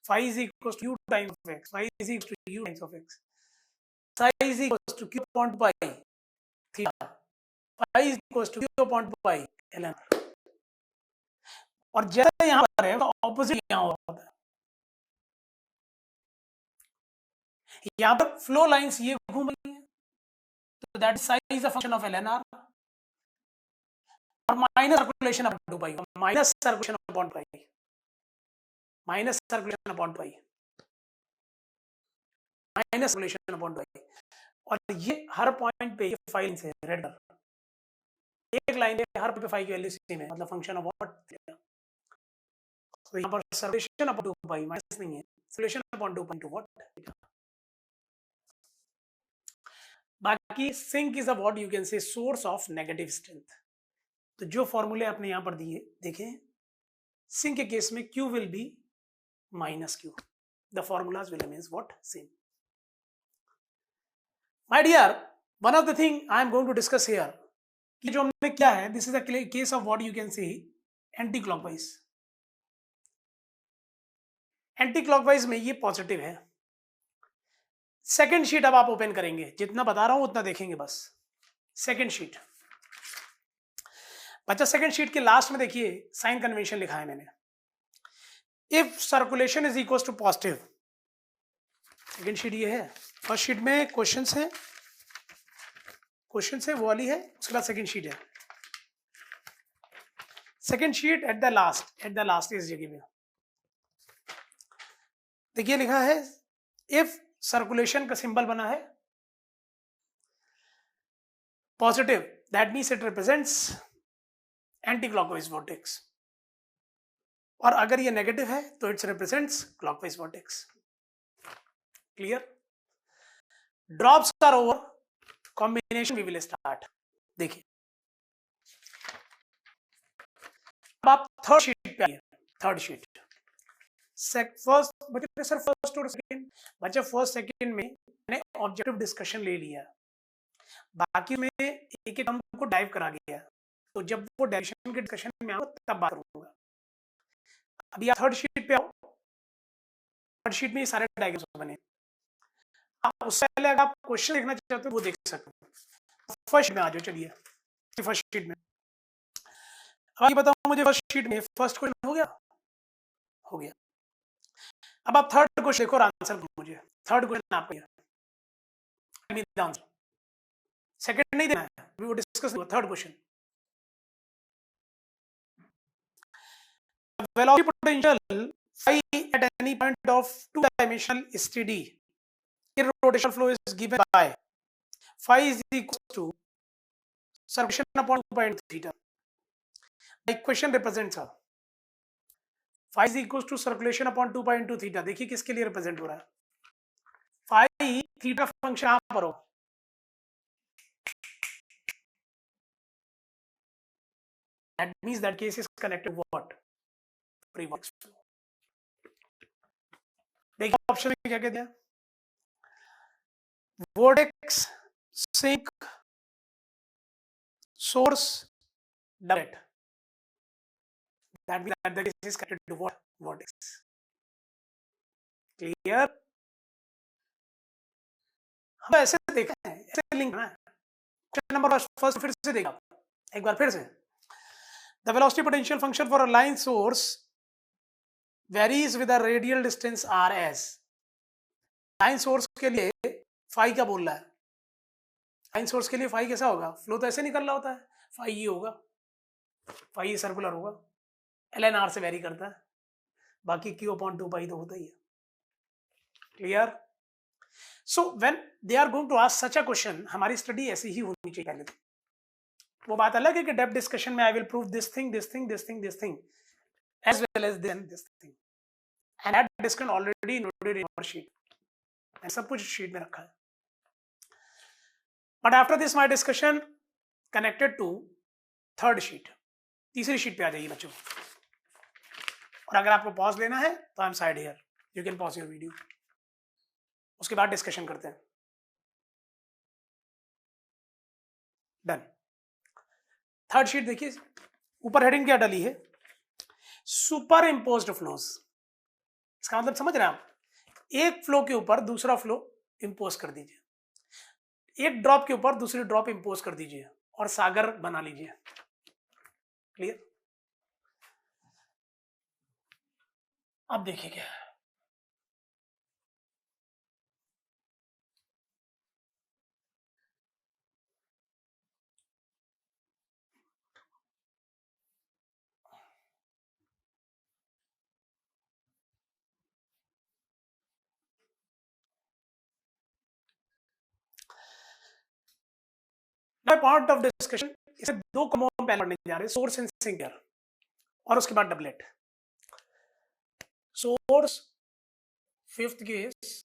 S1: phi is equals to u times x, phi is equals to u times x, psi's equals to q upon 2 pi theta, phi is equals to q upon 2 pi ln r। और जैसा यहाँ पर है, ऑपोजिट यहाँ होता है, यहाँ पर फ्लो लाइंस ये घूम रही है, तो that psi is a function of ln r, और minus circulation upon 2 pi, minus circulation upon pi, minus circulation upon pi, minus circulation upon pi, और ये हर पॉइंट पे ये फाइल से रेड एक लाइन है, हर पे फाइव की वैल्यू सेम है, मतलब फंक्शन ऑफ व्हाट थीटा। तो यहाँ पर सॉल्यूशन अपॉन 2 पाई माइनस नहीं है, solution upon 2 pi to what theta. बाकी sink is a what you can say source of negative strength. तो जो फॉर्मूले आपने यहाँ पर दिए देखें, सिंक के केस में Q will be minus Q, the formulas will remain what same. My dear, one of the thing I am going to discuss here कि जो हमने किया है, this is a case of what you can say anticlockwise. Anticlockwise में ये पॉजिटिव है। सेकेंड शीट अब आप ओपन करेंगे, जितना बता रहा हूं उतना देखेंगे बस। सेकेंड शीट बच्चा, सेकेंड शीट के लास्ट में देखिए साइन कन्वेंशन लिखा है मैंने, if circulation is equal to positive. Second sheet ये है, फर्स्ट शीट में क्वेश्चन है, वो वाली है, उसके बाद सेकेंड शीट है। Second sheet at the last इस जगह पे देखिए लिखा है, इफ सर्कुलेशन का सिंबल बना है positive, that means it represents anticlockwise vortex, और अगर ये नेगेटिव है तो it's represents clockwise vortex. Clear? Drops are over, combination we will start. देखिए अब आप थर्ड शीट पे आइए। थर्ड शीट फर्स्ट बच्चे, सर फर्स्ट और सेकंड, बच्चे फर्स्ट सेकंड में मैंने ऑब्जेक्टिव डिस्कशन ले लिया, बाकी में एक एक टर्म को डाइव करा गया, तो जब वो डायरेक्शन के डिस्कशन में आओ तब बात करूंगा। अभी आप थर्ड शीट पे आओ, थर्ड शीट में ये सारे डायग्राम्स बने, आप उससे पहले अगर आप क्वेश्चन देखना चाहते हो वो देख सकते हो। फर्स्ट में आ जाओ, चलिए फर्स्ट शीट में। अब ये बताओ मुझे, फर्स्ट शीट में फर्स्ट क्वेश्चन हो गया? हो गया। अब आप थर्ड क्वेश्चन देखो और आंसर दो मुझे। थर्ड क्वेश्चन आपका आंसर, सेकंड नहीं देना है, we will discuss third question. Velocity potential phi at any point of two-dimensional steady irrotational flow is given by phi is equal to circulation upon 2 pi into theta. The equation represents a phi is equal to circulation upon 2 pi into theta. देखिए किसके लिए रिप्रेजेंट हो रहा है, phi थीटा फंक्शन यहां पर हो, that means that case is connected what free vortex flow. देखिए ऑप्शन में क्या कहते हैं, vortex sink source direct, that means that the case is connected to what vortex. Clear? हम ऐसे देखा है, ऐसे लिंक ना, क्वेश्चन नंबर फर्स्ट फिर से देखा एक बार फिर से। The velocity potential function for a line source varies with a radial distance r as. Line source के लिए फाई क्या बोल रहा है, लाइन सोर्स के लिए फाई कैसा होगा, फ्लो तो ऐसे निकल रहा होता है, फाई ये होगा, फाई ये सर्कुलर होगा, ln r से वेरी करता है, बाकी q अपॉन 2 पाई तो होता ही है। Clear? So when they are going to ask such a question, हमारी स्टडी ऐसी ही होनी चाहिए पहले तो। वो बात अलग है कि डेप्थ डिस्कशन में I will prove this thing this thing this thing this thing as well as then this thing, and that discussion already noted in our sheet, सब कुछ शीट में रखा है। But after this my discussion connected to third sheet, तीसरी शीट पे आ जाइए बच्चों, और अगर आपको पॉज लेना है तो I am side here, you can pause your video, उसके बाद डिस्कशन करते हैं। डन। थर्ड शीट देखिए, ऊपर हेडिंग क्या डाली है, सुपर इम्पोज्ड फ्लोज। इसका मतलब समझ रहे हैं आप, एक फ्लो के ऊपर दूसरा फ्लो इंपोज कर दीजिए, एक ड्रॉप के ऊपर दूसरी ड्रॉप इंपोज कर दीजिए और सागर बना लीजिए। क्लियर? अब देखिए क्या, पॉइंट ऑफ डिस्कशन, इसे दो कॉमो हम पहले पढ़ने जा रहे हैं, सोर्स एंड सिंक, और उसके बाद doublet. Source, fifth case,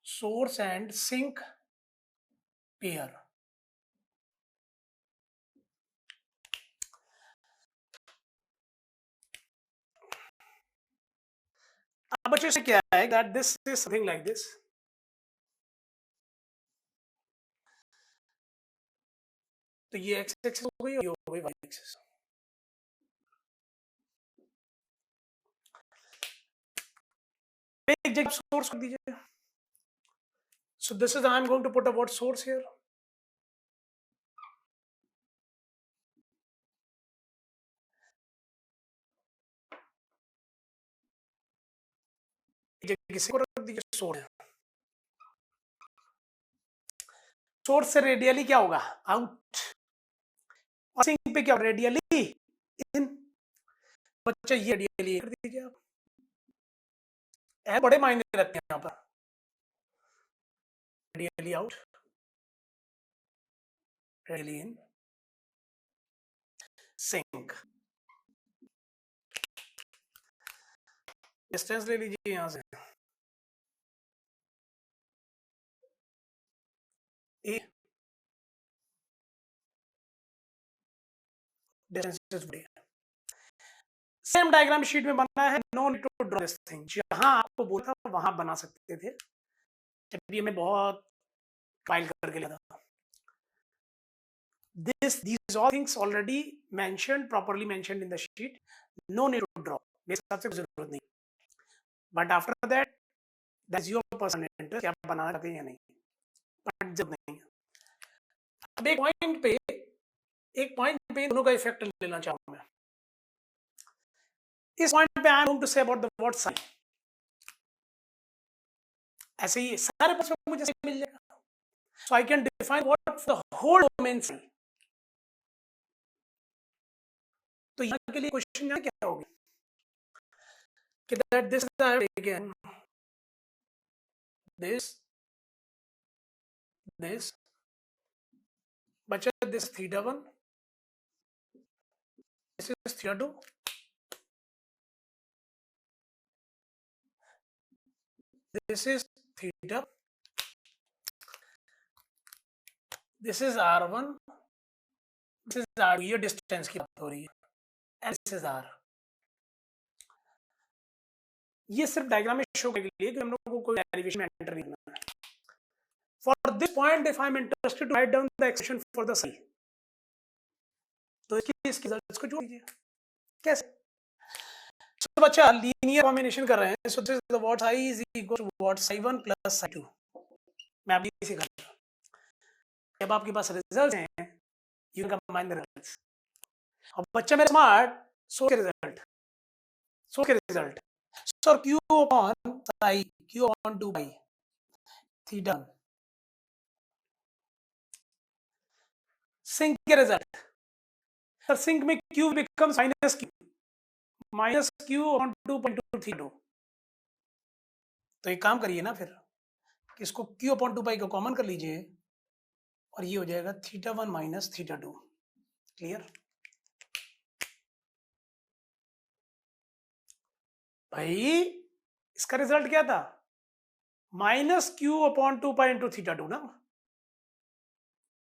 S1: source and sink pair. अब बच्चों से क्या है that this is something like this. तो ये एक्स एक्सिस हो गई और ये हो गई वाई एक्सिस। एक जगह सोर्स कर दीजिए। So this is, I am going to put a what source here. किसी को रख दीजिए सोर्स। सोर्स से रेडियली क्या होगा, आउट, और सिंक पे क्या रेडियली इन। बच्चा ये रेडियली कर दीजिए आप, बड़े मायने रखते हैं यहाँ पर। Radially out, radially in, sink. Distance ले लीजिए यहाँ से, ए डिस्टेंस बढ़िया। सेम डायग्राम शीट में बनना है, no need to draw this thing. जहां आपको बोला था वहां बना सकते थे, जब भी हमें बहुत फाइल करके लिया था। These all things already mentioned, properly mentioned in the sheet. No need to draw. मेरे हिसाब से जरूरत नहीं। But after that, that's your personal interest, क्या बनाना चाहते हैं या नहीं, but जब नहीं। अब एक पॉइंट पे दोनों का इफेक्ट लेना चाहूँ मैं। इस पॉइंट पे I am going to say about the word sine. ऐसे ही सारे प्रश्न मुझे मिल जाएगा। So I can define what for the whole domain sign. तो यहाँ के लिए क्वेश्चन क्या होगी कि that this I have taken this बचा this theta 1, this is theta 2, this is theta, this is r1, this is r2। ये डिस्टेंस की बात हो रही है, and this is r। ये सिर्फ डायग्राम में शो करने के लिए कि हम लोगों को कोई डेरिवेशन में एंटर नहीं करना है। For this point, if I am interested to write down the expression for the psi, तो इसके रिजल्ट्स को जोड़ दीजिए। कैसे? तो बच्चा लीनियर कॉम्बिनेशन कर रहे हैं, so this is the what psi is equal to what psi1 plus psi2। मैं अभी इसे कर रहा हूँ। जब आपके पास रिजल्ट्स हैं, you can combine the results। और बच्चा मेरे स्मार्ट, सोच के result sir q upon psi, q upon 2 pi theta। Sink के रिजल्ट सर, सिंक में q becomes minus q on 2.2 theta. तो एक काम करिए ना, फिर इसको q upon 2 पाई को कॉमन कर लीजिए और ये हो जाएगा थीटा 1 माइनस थीटा 2। क्लियर भाई? इसका रिजल्ट क्या था, minus q upon 2 pi into theta 2 ना,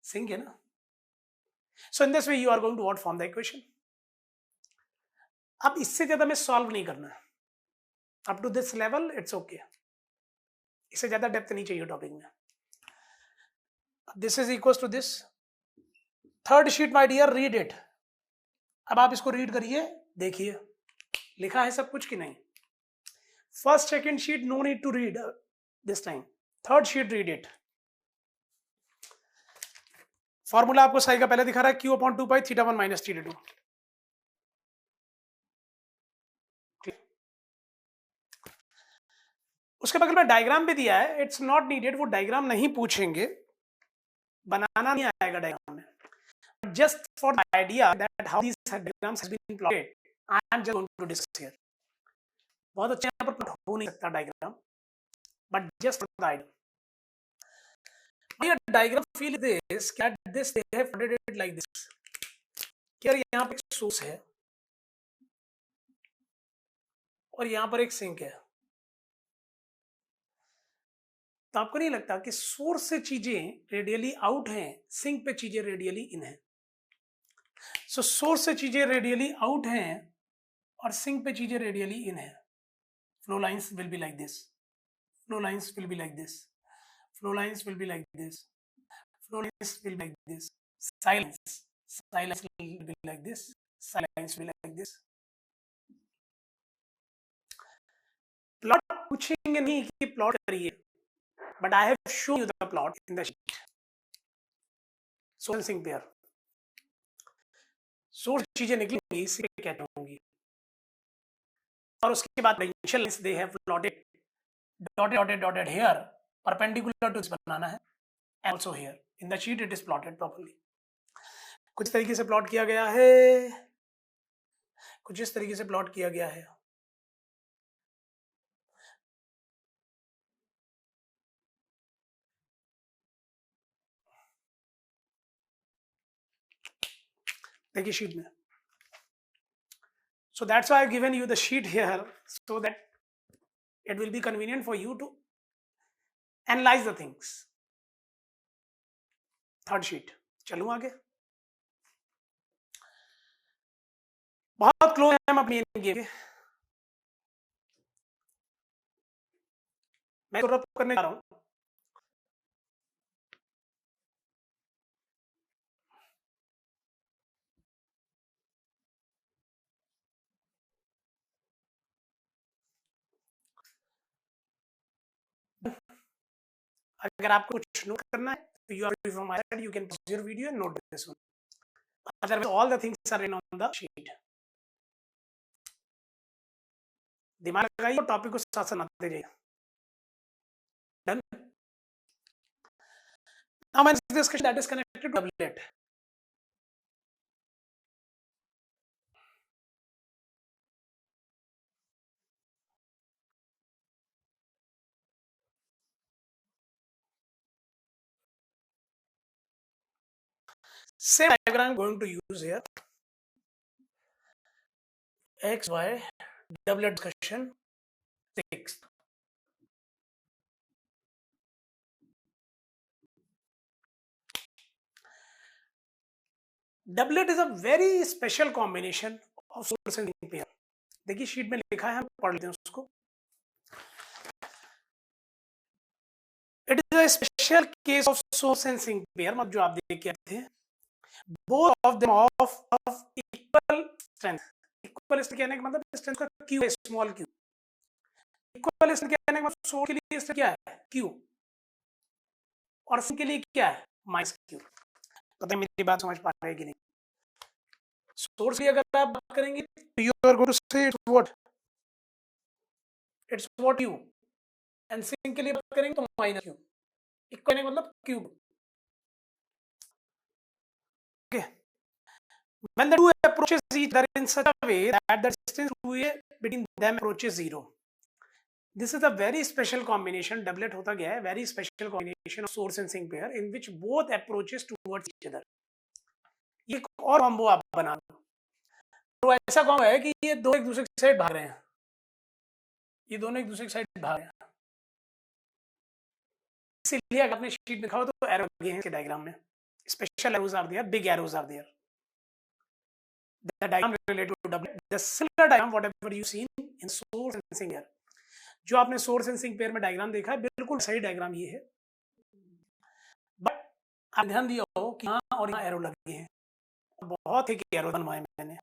S1: सिंक है ना। So in this way you are going to what form the equation. अब इससे ज्यादा में सॉल्व नहीं करना है, up to this level it's okay, इससे ज्यादा डेप्थ नहीं चाहिए टॉपिक में। This is equal to this. Third sheet my dear, read it. अब आप इसको रीड करिए, देखिए लिखा है सब कुछ कि नहीं। First second sheet no need to read this time, third sheet read it. Formula आपको साई का पहले दिखा रहा है, q upon 2 pi theta 1 minus theta 2। उसके बगल में डायग्राम भी दिया है, इट्स नॉट नीडेड, वो डायग्राम नहीं पूछेंगे, बनाना नहीं आएगा डायग्राम में। Just for the idea that how this diagrams has been plotted, I am just going to discuss here. बहुत अच्छा यहाँ पर प्लॉट हो नहीं सकता diagram, but just for the idea. ये diagram feel this that this they have plotted it like this कि यार यहाँ पे एक सोर्स है और यहाँ पर एक सिंक है, तो आपको नहीं लगता कि सोर्स से चीजें रेडियली आउट हैं, सिंक पे चीजें रेडियली इन हैं? सो सोर्स से चीजें रेडियली आउट हैं और सिंक पे चीजें रेडियली इन हैं. Flow lines will be like this. Flow lines will be like this. Flow lines will be like this. Flow lines will be like this. Silence. Silence will be like this. Silence will be like this. Plot पूछेंगे नहीं कि प्लॉट करिए, but I have shown you the plot in the sheet. Source sink pair, source चीजें निकलेंगी, इसी पे कहते होंगी, और उसके बाद potential lines they have plotted dotted dotted dotted here perpendicular to this बनाना है, also here in the sheet it is plotted properly. कुछ तरीके से प्लॉट किया गया है, कुछ इस तरीके से प्लॉट किया गया है. देखिए शीट में. So that's why I've given you the sheet here so that it will be convenient for you to analyze the things. Third sheet, चलूं आगे. बहुत क्लोज है हम अपनी गेम के. मैं तो रब करने जा रहा हूं. अगर आपको कुछ नोट करना है तो you are free from my side, you can pause your video and note this one. Otherwise all the things are written on the sheet. दिमाग लगाइए, टॉपिक को साथ साथ आते जाइए. Done. Now my next discussion that is connected to doublet. Same diagram I'm going to use here. X, Y, doublet discussion, 6. Doublet is a very special combination of source and sink pair. देखिए शीट में लिखा है, हम पढ़ लेते हैं उसको. It is a special case of source and sink pair, मतलब जो आप देख के आए थे. Both of them of equal strength. Equal strength कहने का मतलब strength का Q है, small q. Equal strength कहने का मतलब सोर्स के लिए strength क्या है, Q, और सिंक के लिए क्या है, माइनस Q. पता है मेरी बात समझ पा रहे हैं कि नहीं? सोर्स की अगर आप बात करेंगे तो you are going to say it's what Q, and sink के लिए बात करेंगे तो माइनस Q. इक्वल मतलब cube. Okay. When the two approaches each other in such a way that the distance between them approaches 0. This is a very special combination. Doublet होता क्या है? Very special combination of source and sink pair in which both approaches towards each other. ये और कॉम्बो आप बना लो. तो ऐसा कॉम्बो है कि ये दो एक दूसरे की साइड भाग रहे हैं, ये दोनों एक दूसरे की साइड भाग रहे हैं. इसीलिए अगर आपने शीट दिखाओ तो एरो लगे हैं इसके डायग्राम में. Special arrows are there, big arrows are there. The diagram related to doublet, the similar diagram whatever you seen in source and sink pair. जो आपने सोर्स एंड सिंक पेयर में डायग्राम देखा है बिल्कुल सही डायग्राम ये है, बट आप ध्यान दिया हो कि यहाँ और यहाँ एरो लगे हैं, बहुत ही एरो बनवाए मैंने.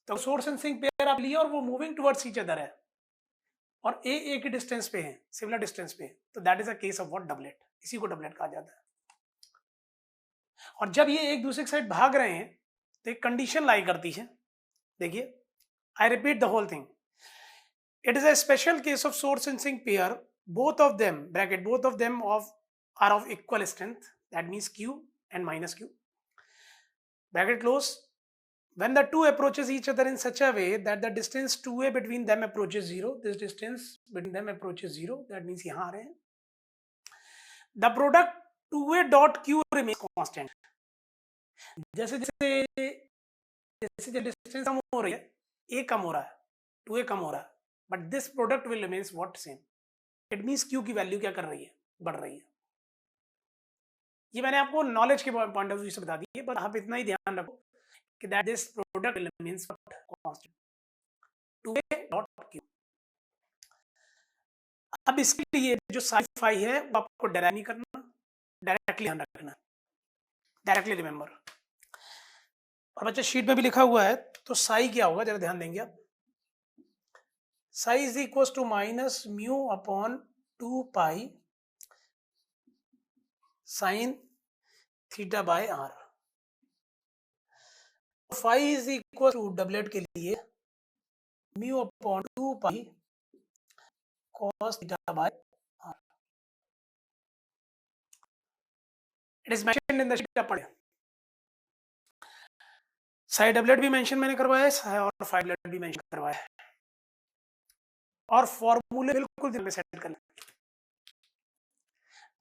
S1: तो सोर्स एंड सिंक पेयर आप लिए और वो मूविंग टुवर्ड्स ईच अदर है और ए की डिस्टेंस पे है, सिमिलर डिस्टेंस पे, तो that is a case of what, doublet. इसी को डबलेट कहा जाता है. और जब ये एक दूसरे की साइड भाग रहे हैं तो एक कंडीशन लाई करती है. देखिए, I repeat the whole thing. It is a special case of source and sink pair. Both of them, bracket, both of them are of equal strength. That means Q and minus Q. Bracket close. When the two approaches each other in such a way that the distance 2a between them approaches 0. This distance between them approaches 0. That means यहाँ आ रहे हैं. The product two a dot Q remain constant. जैसे जैसे जैसे डिस्टेंस कम हो रही है, ए कम हो रहा है, टू ए कम हो रहा है, but this product will remains what same. It means Q की वैल्यू क्या कर रही है, बढ़ रही है। ये मैंने आपको नॉलेज के पॉइंट ऑफ व्यू से बता दी है, पर आप इतना ही ध्यान रखो कि that this product will remains constant two a dot Q. अब इसके लिए जो साई फाई है वो आपको डायरेक्ट नहीं करना, डायरेक्टली ध्यान रखना, डायरेक्टली रिमेंबर। और बच्चा शीट में भी लिखा हुआ है, तो साई क्या होगा जरा ध्यान देंगे आप। Psi is equal to minus mu upon 2 pi sine theta by r. Phi is equal to doublet के लिए mu upon 2 pi cos theta by r. It is mentioned in the sheet आप पढ़े। साइड डबलेट भी मेंशन मैंने करवाया है और फाइव डबलेट भी मेंशन करवाया है, और फॉर्मूले बिल्कुल ध्यान में सेट करना।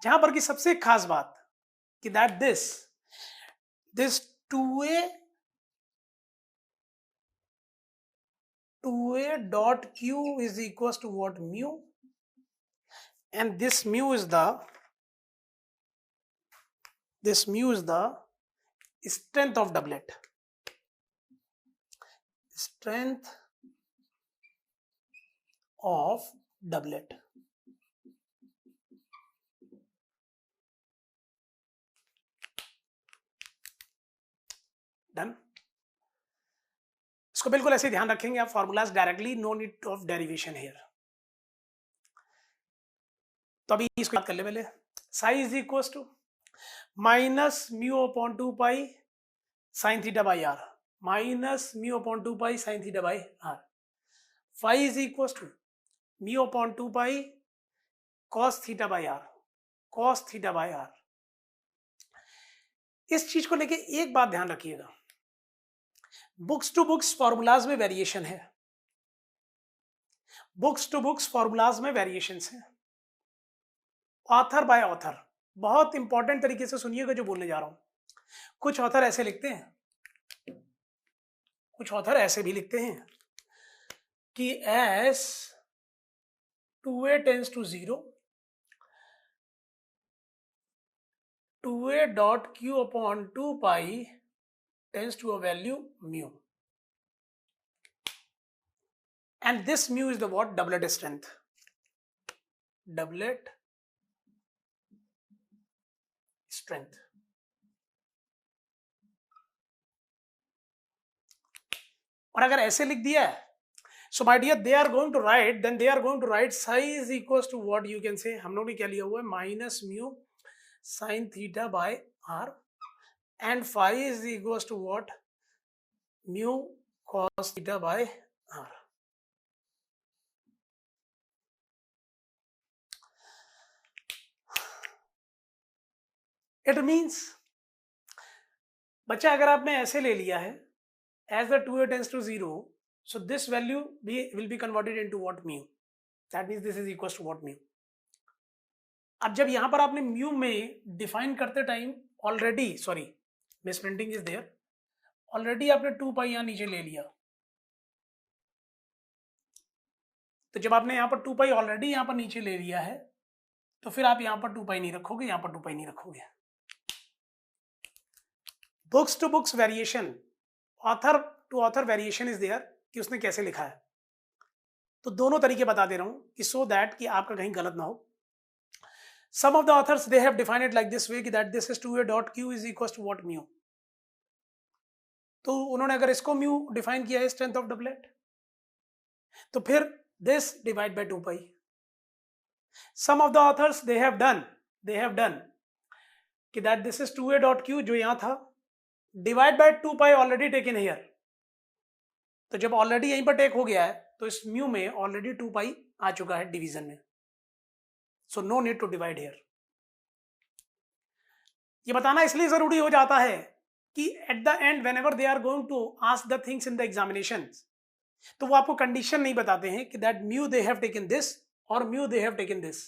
S1: जहां पर की सबसे खास बात कि that this 2a dot q is equals to what, mu, and this mu is the strength of doublet, strength of doublet। Done. इसको बिल्कुल ऐसे ध्यान रखेंगे आप, formulas directly, no need of derivation here. तो अभी इसको याद कर ले पहले। Psi is equal to minus mu upon 2 pi sine theta by r, minus mu upon 2 pi sine theta by r. Phi is equal to mu upon 2 pi cos theta by r, cos theta by r. इस चीज को लेके एक बात ध्यान रखिएगा, बुक्स टू बुक्स फॉर्मूलाज में वेरिएशन है, बुक्स टू बुक्स फॉर्मूलाज में वेरिएशंस है, ऑथर बाय ऑथर। बहुत इंपॉर्टेंट तरीके से सुनिएगा जो बोलने जा रहा हूं। कुछ ऑथर ऐसे लिखते हैं, कुछ ऑथर ऐसे भी लिखते हैं कि as 2a tends to 0, 2a dot q upon 2 pi tends to a value mu, and this mu is the what, doublet strength, doublet strength। और अगर ऐसे लिख दिया है, so my dear they are going to write, then they are going to write psi is equals to what, you can say, हम लोग ने क्या लिया हुआ है, minus mu sine theta by r, and phi is equals to what, mu cos theta by r. It means बच्चा अगर आपने ऐसे ले लिया है, as the 2a tends to 0, so this value will be converted into what, mu, that means this is equals to what, mu। अब जब यहां पर आपने म्यू में डिफाइन करते time already, sorry misprinting is there, already आपने 2 पाई यहां नीचे ले लिया, तो जब आपने यहां पर 2 पाई ऑलरेडी यहां पर नीचे ले लिया है, तो फिर आप यहां पर 2 पाई नहीं रखोगे, यहां पर 2 पाई नहीं रखोगे। Books to books variation, author to author variation is there, कि उसने कैसे लिखा है। तो दोनों तरीके बता दे रहा हूं कि सो दैट कि आपका कहीं गलत ना हो। Some of the authors they have defined it like this way, that this is 2a dot q is equals to what, mu। तो उन्होंने अगर इसको म्यू डिफाइन किया है स्ट्रेंथ ऑफ डबलेट, तो फिर this divide by 2 pi. Some of the authors they have done कि that this is 2a dot q जो यहां था, divide by 2 pi already taken here. तो जब ऑलरेडी यहीं पर टेक हो गया है, तो इस म्यू में ऑलरेडी 2 पाई आ चुका है डिवीजन में, so no need to divide here. ये बताना इसलिए जरूरी हो जाता है कि at the end whenever they are going to ask the things in the examination, तो वो आपको कंडीशन नहीं बताते हैं कि that mu they have taken this और mu they have taken this.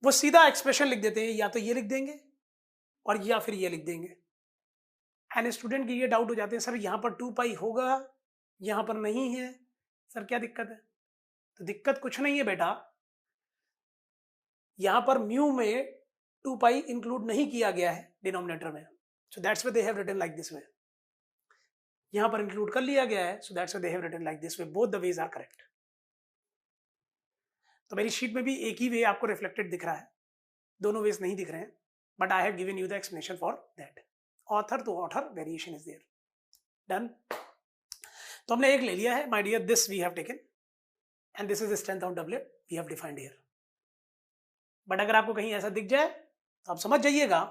S1: वो सीधा एक्सप्रेशन लिख देते हैं, या तो ये लिख देंगे और या फिर ये लिख देंगे। एंड स्टूडेंट की ये डाउट हो जाते हैं, सर यहाँ पर 2 पाई होगा, यहाँ पर नहीं है, सर क्या दिक्कत है? तो दिक्कत कुछ नहीं है बेटा, यहाँ पर म्यू में 2 पाई इंक्लूड नहीं किया गया है डिनोमिनेटर में, so that's why they have written like this way. यहाँ पर इंक्लूड कर लिया गया है, so that's why they have written like this way. Both the ways are correct. तो मेरी शीट में भी एक ही वे आपको रिफ्लेक्टेड दिख रहा है, दोनों वेज नहीं दिख रहे हैं, but I have given you the explanation for that. Author to author variation is there. Done. तो हमने एक ले लिया है my dear, this we have taken and this is the strength of doublet we have defined here. But अगर आपको कहीं ऐसा दिख जाए तो आप समझ जाइएगा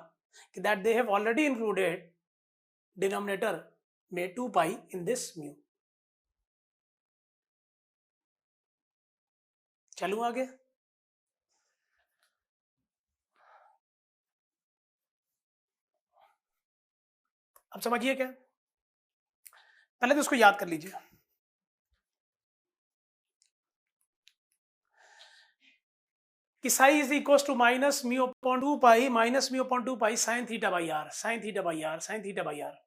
S1: कि that they have already included denominator में 2 पाई इन दिस म्यू। चलूं आगे। अब समझिए क्या, पहले तो इसको याद कर लीजिए। कि psi is equal to minus mu upon 2 pi minus mu upon 2 pi sine theta by r, sine theta by r, sine theta by r.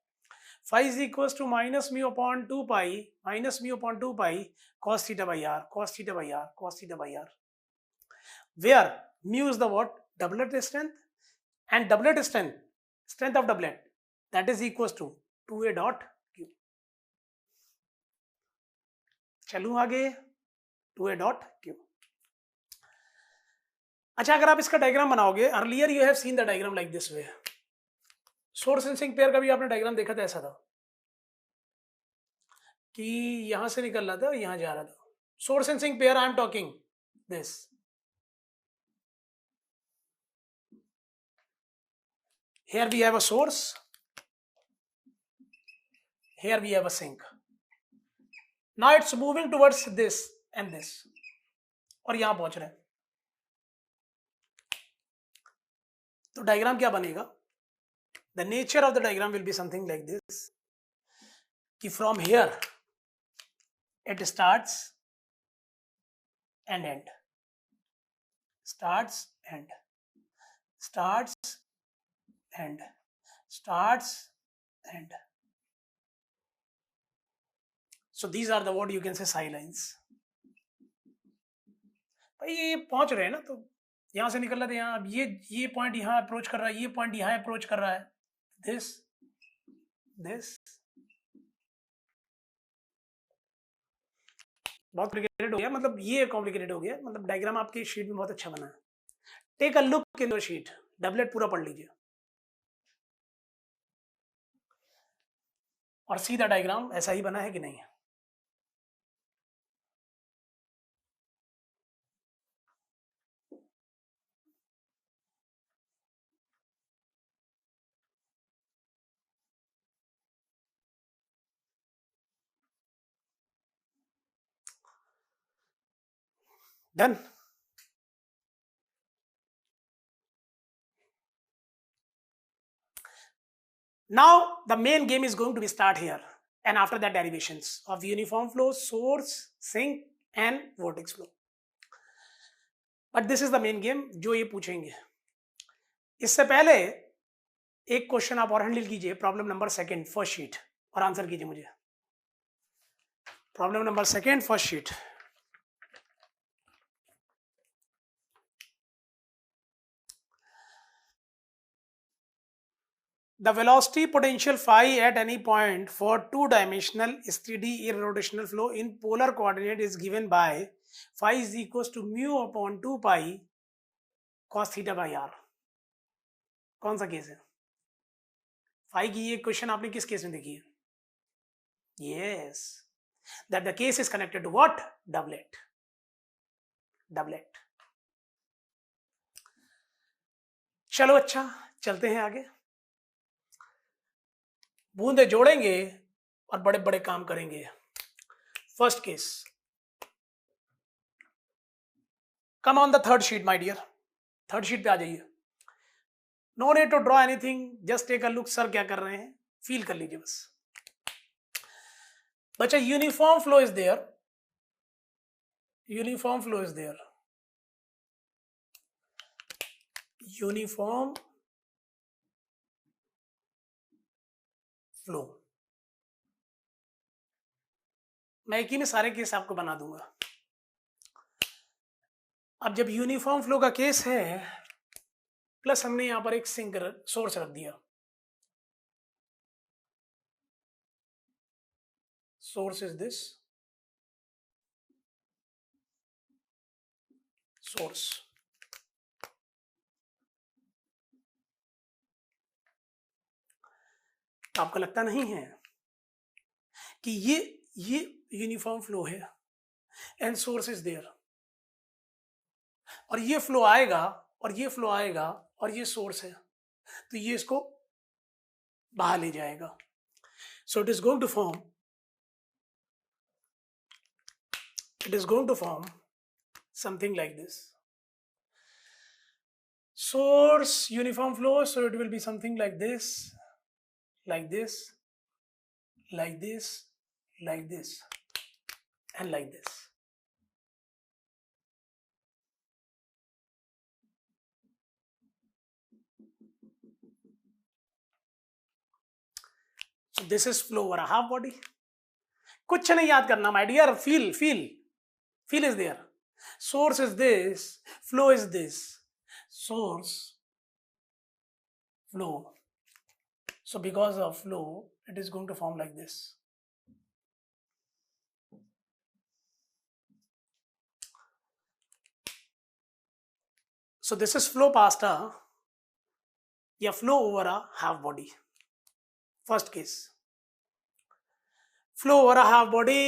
S1: Phi is equal to minus mu upon 2 pi minus mu upon 2 pi cos theta by r, cos theta by r, cos theta by r. Where mu is the what? Doublet strength, and doublet strength, strength of doublet, that is equal to 2a dot q। चलूं आगे, 2a डॉट q। अच्छा, अगर आप इसका डायग्राम बनाओगे, earlier you have seen the diagram like this way. Source sensing pair का भी आपने डायग्राम देखा था, ऐसा था कि यहां से निकल रहा था और यहां जा रहा था। Source sensing pair I am talking this. Here we have a source, here we have a sink. Now it's moving towards this and this, और यहां पहुंच रहे हैं। तो डायग्राम क्या बनेगा? The nature of the diagram will be something like this, कि from here it starts and end, starts and starts and starts and, so these are the what you can say psi lines। भाई ये पहुंच रहे हैं ना, तो यहां से निकल रहा था यहाँ, अब ये पॉइंट यहाँ अप्रोच कर रहा है, ये पॉइंट यहाँ अप्रोच कर रहा है, दिस दिस। बहुत कॉम्प्लिकेटेड हो गया, मतलब ये कॉम्प्लिकेटेड हो गया, मतलब डायग्राम आपकी शीट में बहुत अच्छा बना है। Take a look in your sheet, doublet पूरा पढ़ लीजिए और सीधा डायग्राम ऐसा ही बना है कि नहीं है। Done. Now the main game is going to be start here, and after that derivations of uniform flow, source, sink and vortex flow. But this is the main game जो ये पूछेंगे। इससे पहले एक क्वेश्चन आप और हैंडल कीजिए, प्रॉब्लम नंबर 2 फर्स्ट शीट, और आंसर कीजिए मुझे। Problem number 2 first sheet. The velocity potential phi at any point for two-dimensional steady irrotational flow in polar coordinate is given by phi is equals to mu upon 2 pi cos theta by r। कौन सा केस है? फाई की ये क्वेश्चन आपने किस केस में देखी है? Yes, that the case is connected to what? Doublet, doublet। चलो अच्छा, चलते हैं आगे। बूंदे जोड़ेंगे और बड़े बड़े काम करेंगे। First case, come on the third sheet my dear, third sheet पे आ जाइए। No need to draw anything, just take a look, sir क्या कर रहे हैं फील कर लीजिए बस। बच्चा uniform flow is there, uniform flow is there, uniform flow. मैं एक ही में सारे केस आपको बना दूंगा। अब जब यूनिफॉर्म फ्लो का केस है, प्लस हमने यहां पर एक सिंक सोर्स रख दिया, सोर्स इज दिस सोर्स। आपको लगता नहीं है कि ये यूनिफॉर्म फ्लो है एंड सोर्स इज देयर, और ये फ्लो आएगा और ये फ्लो आएगा और ये सोर्स है, तो ये इसको बाहर ले जाएगा। So it is going to form something like this. Source uniform flow, so it will be something like this, like this, like this, like this, and like this. So this is flow over a half body. कुछ नहीं याद करना my dear, feel is there. Source is this, flow is this. Source, flow. So because of flow, it is going to form like this. So this is flow past a, या flow over a half body. First case. Flow over a half body.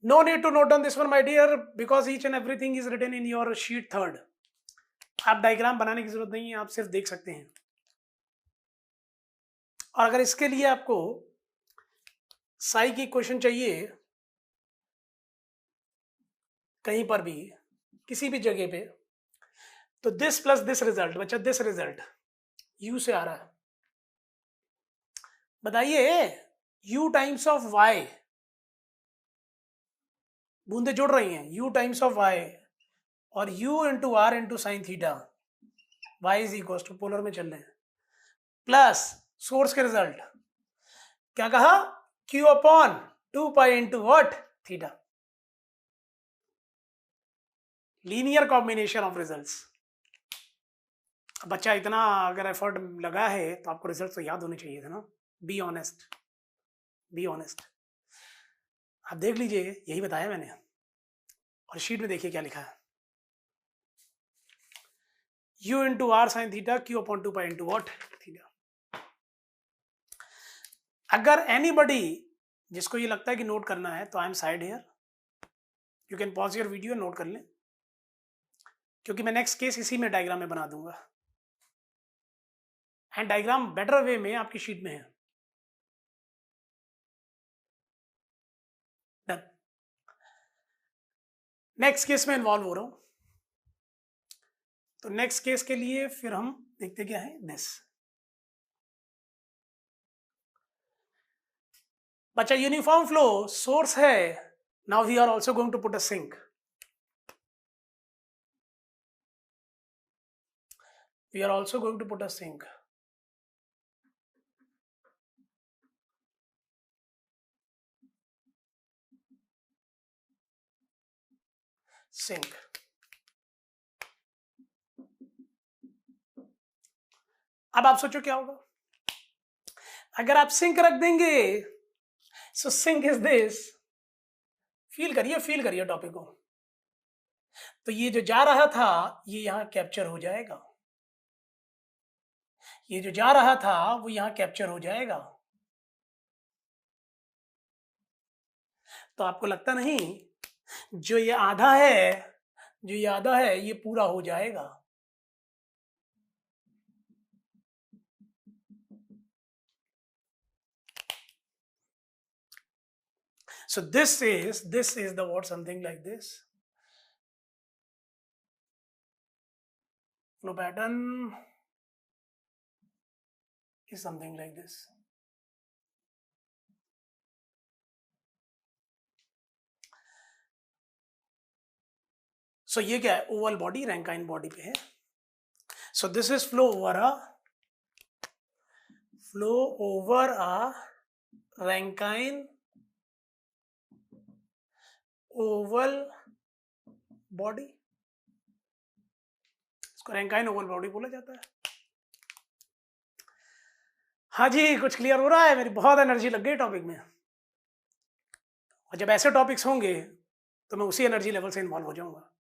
S1: No need to note down this one, my dear, because each and everything is written in your sheet third. आप डायग्राम बनाने की जरूरत नहीं है, आप सिर्फ देख सकते हैं। और अगर इसके लिए आपको साई की क्वेश्चन चाहिए कहीं पर भी, किसी भी जगह पे, तो दिस प्लस दिस रिजल्ट, बच्चा दिस रिजल्ट यू से आ रहा है। बताइए u टाइम्स ऑफ y, बूंदे जुड़ रही हैं, u टाइम्स ऑफ y और u into r into sine theta, y is equal to, polar में चल रहे हैं, प्लस सोर्स के रिजल्ट क्या कहा, q upon 2 pi into what, theta. Linear combination of results. बच्चा इतना अगर एफर्ट लगा है तो आपको रिजल्ट तो याद होने चाहिए थे ना। Be honest, be honest. आप देख लीजिए, यही बताया मैंने, और शीट में देखिए क्या लिखा है, u into r sine theta, q upon 2 pi into what, theta. अगर एनीबडी जिसको ये लगता है कि नोट करना है, तो I am side here, you can pause your video, note कर लें, क्योंकि मैं नेक्स्ट केस इसी में डायग्राम में बना दूंगा, एंड डायग्राम बेटर वे में आपकी शीट में है। डन। नेक्स्ट केस में इन्वॉल्व हो रहा हूं, तो नेक्स्ट केस के लिए फिर हम देखते क्या है, दिस। बच्चा यूनिफॉर्म फ्लो सोर्स है, now we are also going to put a sink. We are also going to put a sink. Sink. अब आप सोचो क्या होगा अगर आप सिंक रख देंगे। सो सिंक इज दिस, फील करिए टॉपिक को। तो ये जो जा रहा था ये यहां कैप्चर हो जाएगा, ये जो जा रहा था वो यहां कैप्चर हो जाएगा। तो आपको लगता नहीं जो ये आधा है, जो ये आधा है ये पूरा हो जाएगा। So this is the what, something like this. Flow pattern is something like this. सो ये क्या है, ओवल बॉडी, रैंकाइन बॉडी पे है. सो this is flow over a Rankine Oval body. इसको रैंकाइन ओवल बॉडी बोला जाता है. हाँ जी, कुछ क्लियर हो रहा है? मेरी बहुत एनर्जी लग गई टॉपिक में, और जब ऐसे टॉपिक्स होंगे तो मैं उसी एनर्जी लेवल से इन्वॉल्व हो जाऊंगा.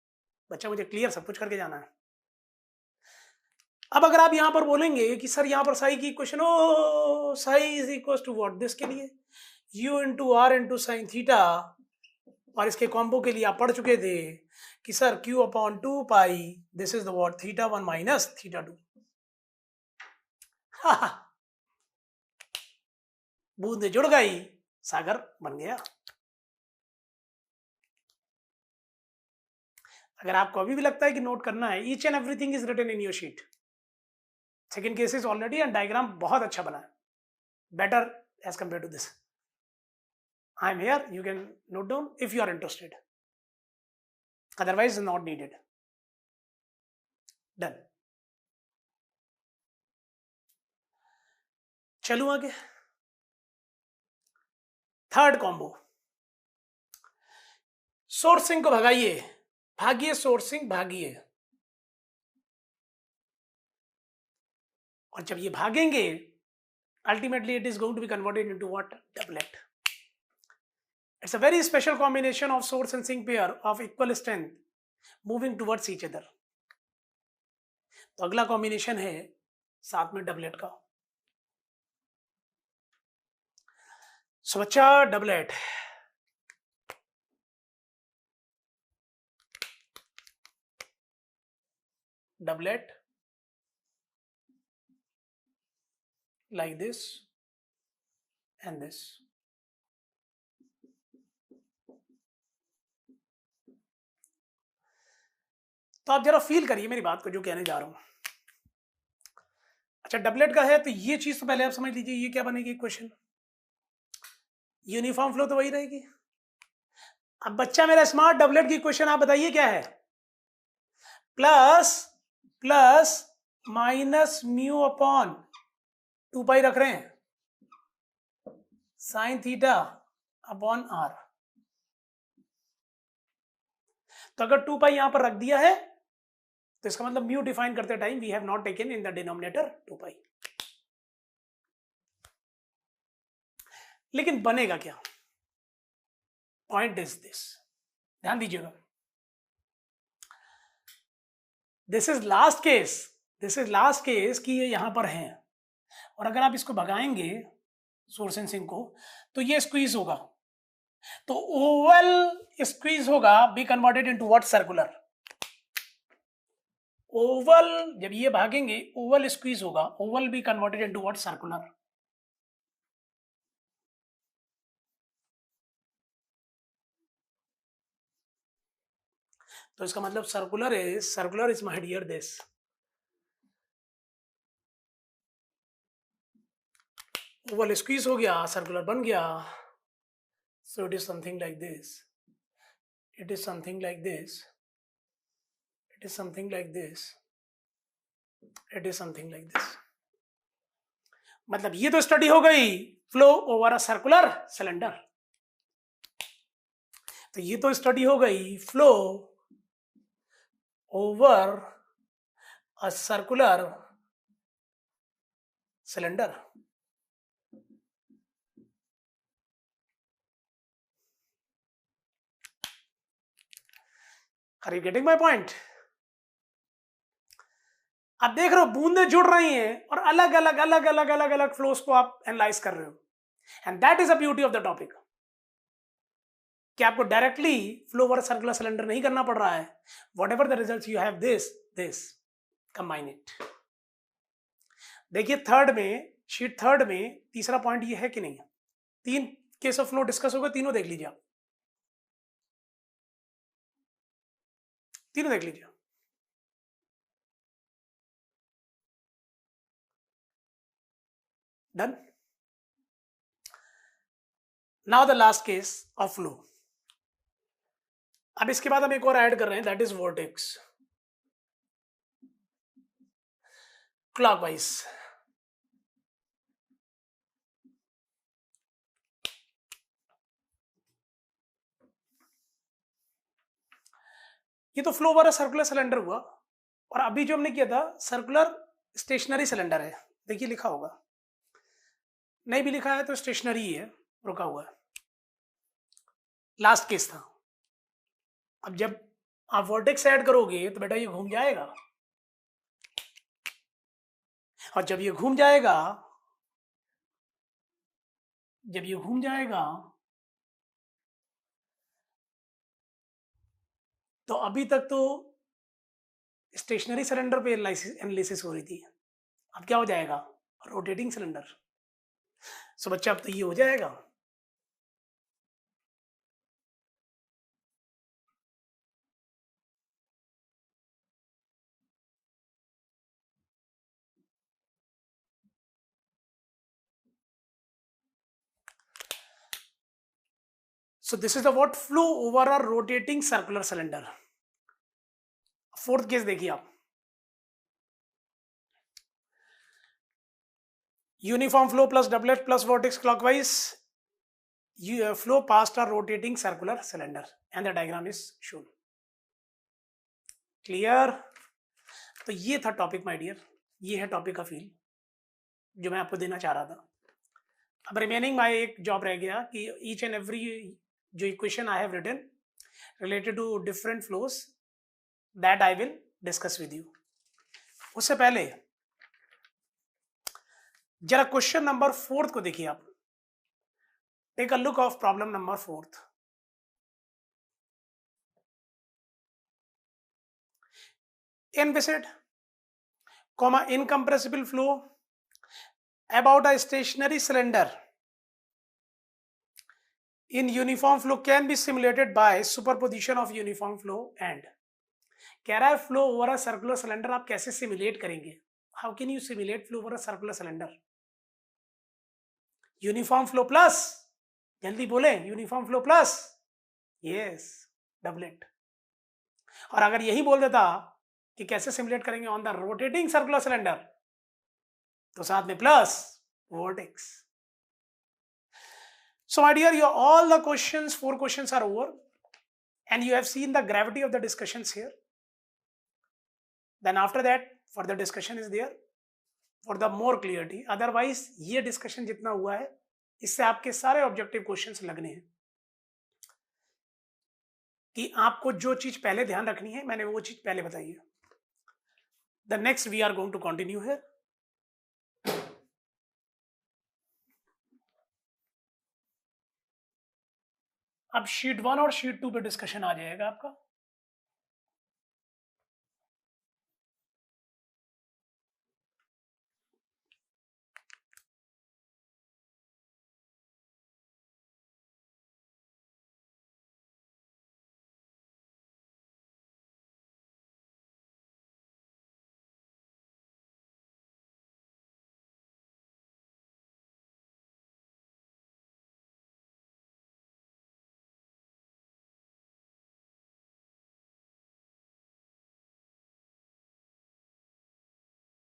S1: बच्चा मुझे क्लियर सब कुछ करके जाना है. अब अगर आप यहां पर बोलेंगे कि सर यहां पर साई की equation, oh psi is equal to what, this के लिए u into r into sine theta, और इसके कॉम्बो के लिए आप पढ़ चुके थे कि sir q upon 2 pi, this is the what, theta 1 minus theta 2. बूंद जुड़ गई, सागर बन गया. अगर आपको अभी भी लगता है कि नोट करना है, each and everything is written in your sheet. Second cases already, and diagram बहुत अच्छा बना है, better as compare to this. I am here, you can note down if you are interested, otherwise not needed. Done. चलूं आगे. थर्ड कॉम्बो, सोर्सिंग को भगाइए, भागिए सोर्सिंग, भागिए. और जब ये भागेंगे, ultimately it is going to be converted into what? Doublet. It's a very special combination of source and sink pair of equal strength moving towards each other. तो अगला कॉम्बिनेशन है साथ में डबलेट का. सो बच्चा, doublet, doublet like this and this. तो आप जरा फील करिए मेरी बात को जो कहने जा रहा हूं. अच्छा, डबलेट का है तो ये चीज तो पहले आप समझ लीजिए, ये क्या बनेगी इक्वेशन, यूनिफॉर्म फ्लो तो वही रहेगी. अब बच्चा मेरा स्मार्ट, डबलेट की इक्वेशन आप बताइए क्या है, प्लस माइनस म्यू अपॉन 2 पाई रख रहे हैं साइन थीटा अपॉन आर. तो अगर 2 पाई यहां पर रख दिया है तो इसका मतलब म्यू डिफाइन करते time we have not taken in the denominator 2 pi. लेकिन बनेगा क्या, पॉइंट इज दिस, ध्यान दीजिएगा. दिस इज लास्ट केस कि ये यहां पर है, और अगर आप इसको भगाएंगे सोर्स एंड सिंक को तो ये स्क्वीज होगा. तो ओवल स्क्वीज होगा, be converted into what, circular. Oval जब ये भागेंगे, ओवल स्क्वीज होगा, oval be converted into what, circular. तो इसका मतलब circular is my dear this. Oval squeeze हो गया, सर्कुलर बन गया. So it is something like this, it is something like this, it is something like this, it is something like this. मतलब ये तो स्टडी हो गई flow over a circular cylinder. तो ये तो स्टडी हो गई flow over a circular cylinder. Are you getting my point? आप देख रहे हो बूंदे जुड़ रही हैं और अलग अलग फ्लोस को आप एनालाइज कर रहे हो, and that is the beauty of the topic कि आपको directly flow over circular cylinder नहीं करना पड़ रहा है. What ever the result you have, this combine it. देखिए शीट थर्ड में तीसरा पॉइंट ये है कि नहीं, 3 केस ऑफ फ्लो डिस्कस होगा, तीनों देख लीजिए आप, तीनों देख लीजिए. Done. Now the last case of flow. अब इसके बाद हम एक और ऐड कर रहे हैं, दैट इज वर्टेक्स क्लॉकवाइज। ये तो फ्लो ओवर सर्कुलर सिलेंडर हुआ, और अभी जो हमने किया था सर्कुलर स्टेशनरी सिलेंडर है। देखिए लिखा होगा, नहीं भी लिखा है तो स्टेशनरी ही है, रुका हुआ है, लास्ट केस था। अब जब आप वर्टेक्स ऐड करोगे तो बेटा ये घूम जाएगा, और जब ये घूम जाएगा, जब ये घूम जाएगा तो अभी तक तो स्टेशनरी सिलेंडर पे एनालिसिस हो रही थी, अब क्या हो जाएगा, रोटेटिंग सिलेंडर। सो बच्चा अब तो ये हो जाएगा। So this is the what flow over a rotating circular cylinder. Fourth case देखिए आप, uniform flow plus doublet plus vortex clockwise flow past a rotating circular cylinder and the diagram is shown. Clear? तो ये था टॉपिक माय डियर, ये है टॉपिक का फील जो मैं आपको देना चाह रहा था। अब रिमेनिंग माय एक जॉब रह गया कि ईच एंड एवरी जो equation I have written related to different flows that I will discuss with you. उससे पहले जरा क्वेश्चन नंबर 4 को देखिए आप, take a look of problem number 4। Envisage, incompressible flow about a stationary cylinder in uniform flow can be simulated by superposition of uniform flow and कह रहा है flow over a circular cylinder आप कैसे सिमुलेट करेंगे, how can you simulate flow over a circular cylinder. Uniform flow plus, जल्दी बोले, uniform flow plus, yes doublet. और अगर यही बोल देता कि कैसे सिमुलेट करेंगे on the rotating circular cylinder, तो साथ में plus vertex. So my dear, all the questions, 4 questions are over and you have seen the gravity of the discussions here. Then after that further discussion is there for the more clarity. Otherwise ये discussion जितना हुआ है इससे आपके सारे ऑब्जेक्टिव क्वेश्चंस लगने हैं कि आपको जो चीज पहले ध्यान रखनी है मैंने वो चीज पहले बताई है। The next we are going to continue here. अब शीट 1 और शीट 2 पे डिस्कशन आ जाएगा आपका।